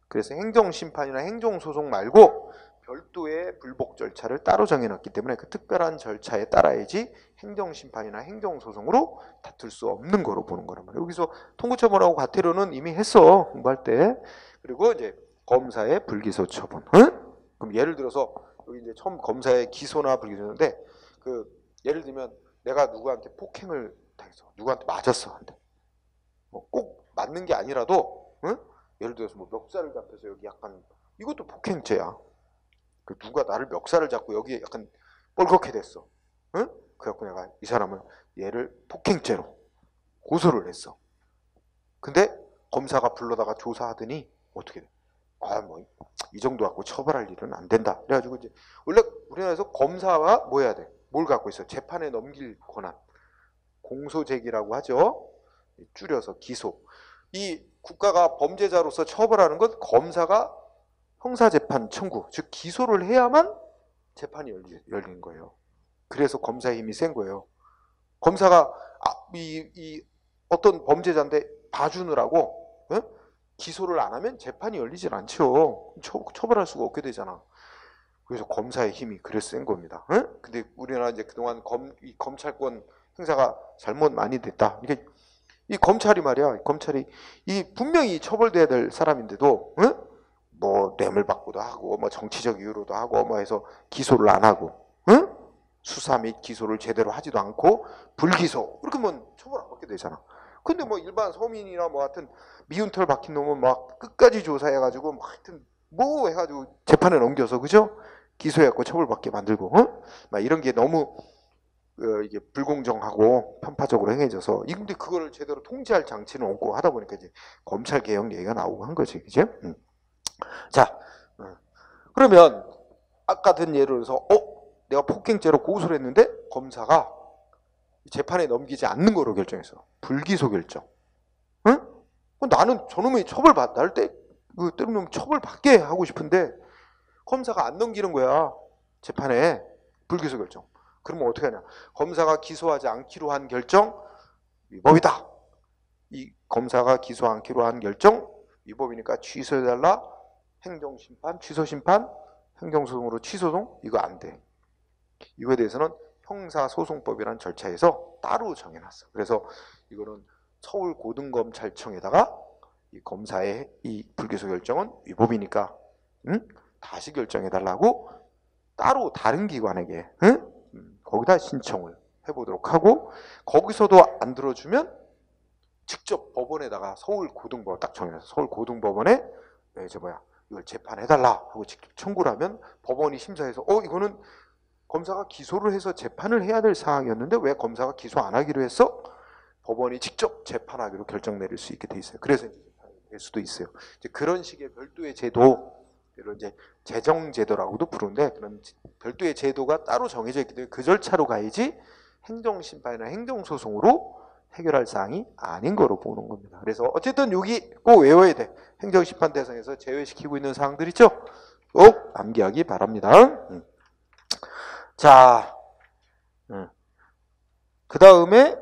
그래서 행정심판이나 행정소송 말고 별도의 불복 절차를 따로 정해놨기 때문에 그 특별한 절차에 따라야지 행정심판이나 행정소송으로 다툴 수 없는 거로 보는 거란 말이에요. 여기서 통고처분하고 과태료는 이미 했어, 공부할 때. 그리고 이제 검사의 불기소 처분. 응? 그럼 예를 들어서 여기 이제 처음 검사의 기소나 불기소인데, 그 예를 들면 내가 누구한테 폭행을 당했어, 누구한테 맞았어, 한테. 꼭 맞는 게 아니라도, 응? 예를 들어서 뭐 멱살을 잡혀서 여기 약간, 이것도 폭행죄야. 그 누가 나를 멱살을 잡고 여기에 약간 뻘겋게 됐어. 응? 그래갖고 내가 이 사람을 얘를 폭행죄로 고소를 했어. 근데 검사가 불러다가 조사하더니 어떻게 돼? 아, 뭐 이 정도 갖고 처벌할 일은 안 된다. 그래가지고 이제 원래 우리나라에서 검사가 뭐 해야 돼? 뭘 갖고 있어? 재판에 넘길 권한. 공소제기라고 하죠. 줄여서 기소. 이 국가가 범죄자로서 처벌하는 건 검사가 형사재판 청구, 즉 기소를 해야만 재판이 열리는 거예요. 그래서 검사의 힘이 센 거예요. 검사가 이 어떤 범죄자인데 봐주느라고, 응? 기소를 안 하면 재판이 열리질 않죠. 처벌할 수가 없게 되잖아. 그래서 검사의 힘이 그래서 센 겁니다. 응? 근데 우리나라 이제 그동안 검찰권 행사가 잘못 많이 됐다. 이게 이 검찰이 말이야, 검찰이 이 분명히 처벌돼야 될 사람인데도, 응? 뭐 뇌물받고도 하고 뭐 정치적 이유로도 하고 뭐 해서 기소를 안 하고, 응? 수사 및 기소를 제대로 하지도 않고 불기소, 그렇게 하면 처벌 안 받게 되잖아. 근데 뭐 일반 서민이나 뭐 하여튼 미운 털 박힌 놈은 막 끝까지 조사해가지고 뭐 하여튼 뭐 해가지고 재판에 넘겨서, 그죠? 기소해갖고 처벌받게 만들고, 응? 막 이런 게 너무 이게 불공정하고 편파적으로 행해져서, 근데 그거를 제대로 통제할 장치는 없고 하다 보니까 이제 검찰 개혁 얘기가 나오고 한 거지, 그죠? 자, 그러면 아까 든 예를 들어서 내가 폭행죄로 고소를 했는데 검사가 재판에 넘기지 않는 거로 결정했어. 불기소 결정. 응? 나는 저놈이 나를 때리면 처벌받게 하고 싶은데 검사가 안 넘기는 거야, 재판에. 불기소 결정. 그러면 어떻게 하냐? 검사가 기소하지 않기로 한 결정 위법이다. 이 검사가 기소 않기로 한 결정 위법이니까 취소해달라. 행정심판, 취소심판, 행정소송으로 취소송, 이거 안 돼. 이거에 대해서는 형사소송법이라는 절차에서 따로 정해놨어. 그래서 이거는 서울고등검찰청에다가 이 검사의 이 불기소 결정은 위법이니까, 응? 다시 결정해달라고 따로 다른 기관에게, 응? 거기다 신청을 해보도록 하고, 거기서도 안 들어주면 직접 법원에다가 서울고등법원 딱 정해서 서울고등법원에 이걸 재판해달라 하고 직접 청구를 하면 법원이 심사해서 이거는 검사가 기소를 해서 재판을 해야 될 사항이었는데 왜 검사가 기소 안 하기로 했어? 법원이 직접 재판하기로 결정 내릴 수 있게 돼 있어요. 그래서 이제 재판이 될 수도 있어요. 이제 그런 식의 별도의 제도, 이런 이제 재정제도라고도 부르는데, 그런 별도의 제도가 따로 정해져 있기 때문에 그 절차로 가야지 행정심판이나 행정소송으로 해결할 사항이 아닌 거로 보는 겁니다. 그래서 어쨌든 여기 꼭 외워야 돼. 행정심판 대상에서 제외시키고 있는 사항들 있죠? 꼭 암기하기 바랍니다. 자, 그 다음에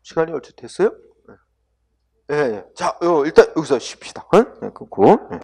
시간이 얼추 됐어요? 예, 예. 자, 일단 여기서 쉽시다. 응? 네, 끊고. 예.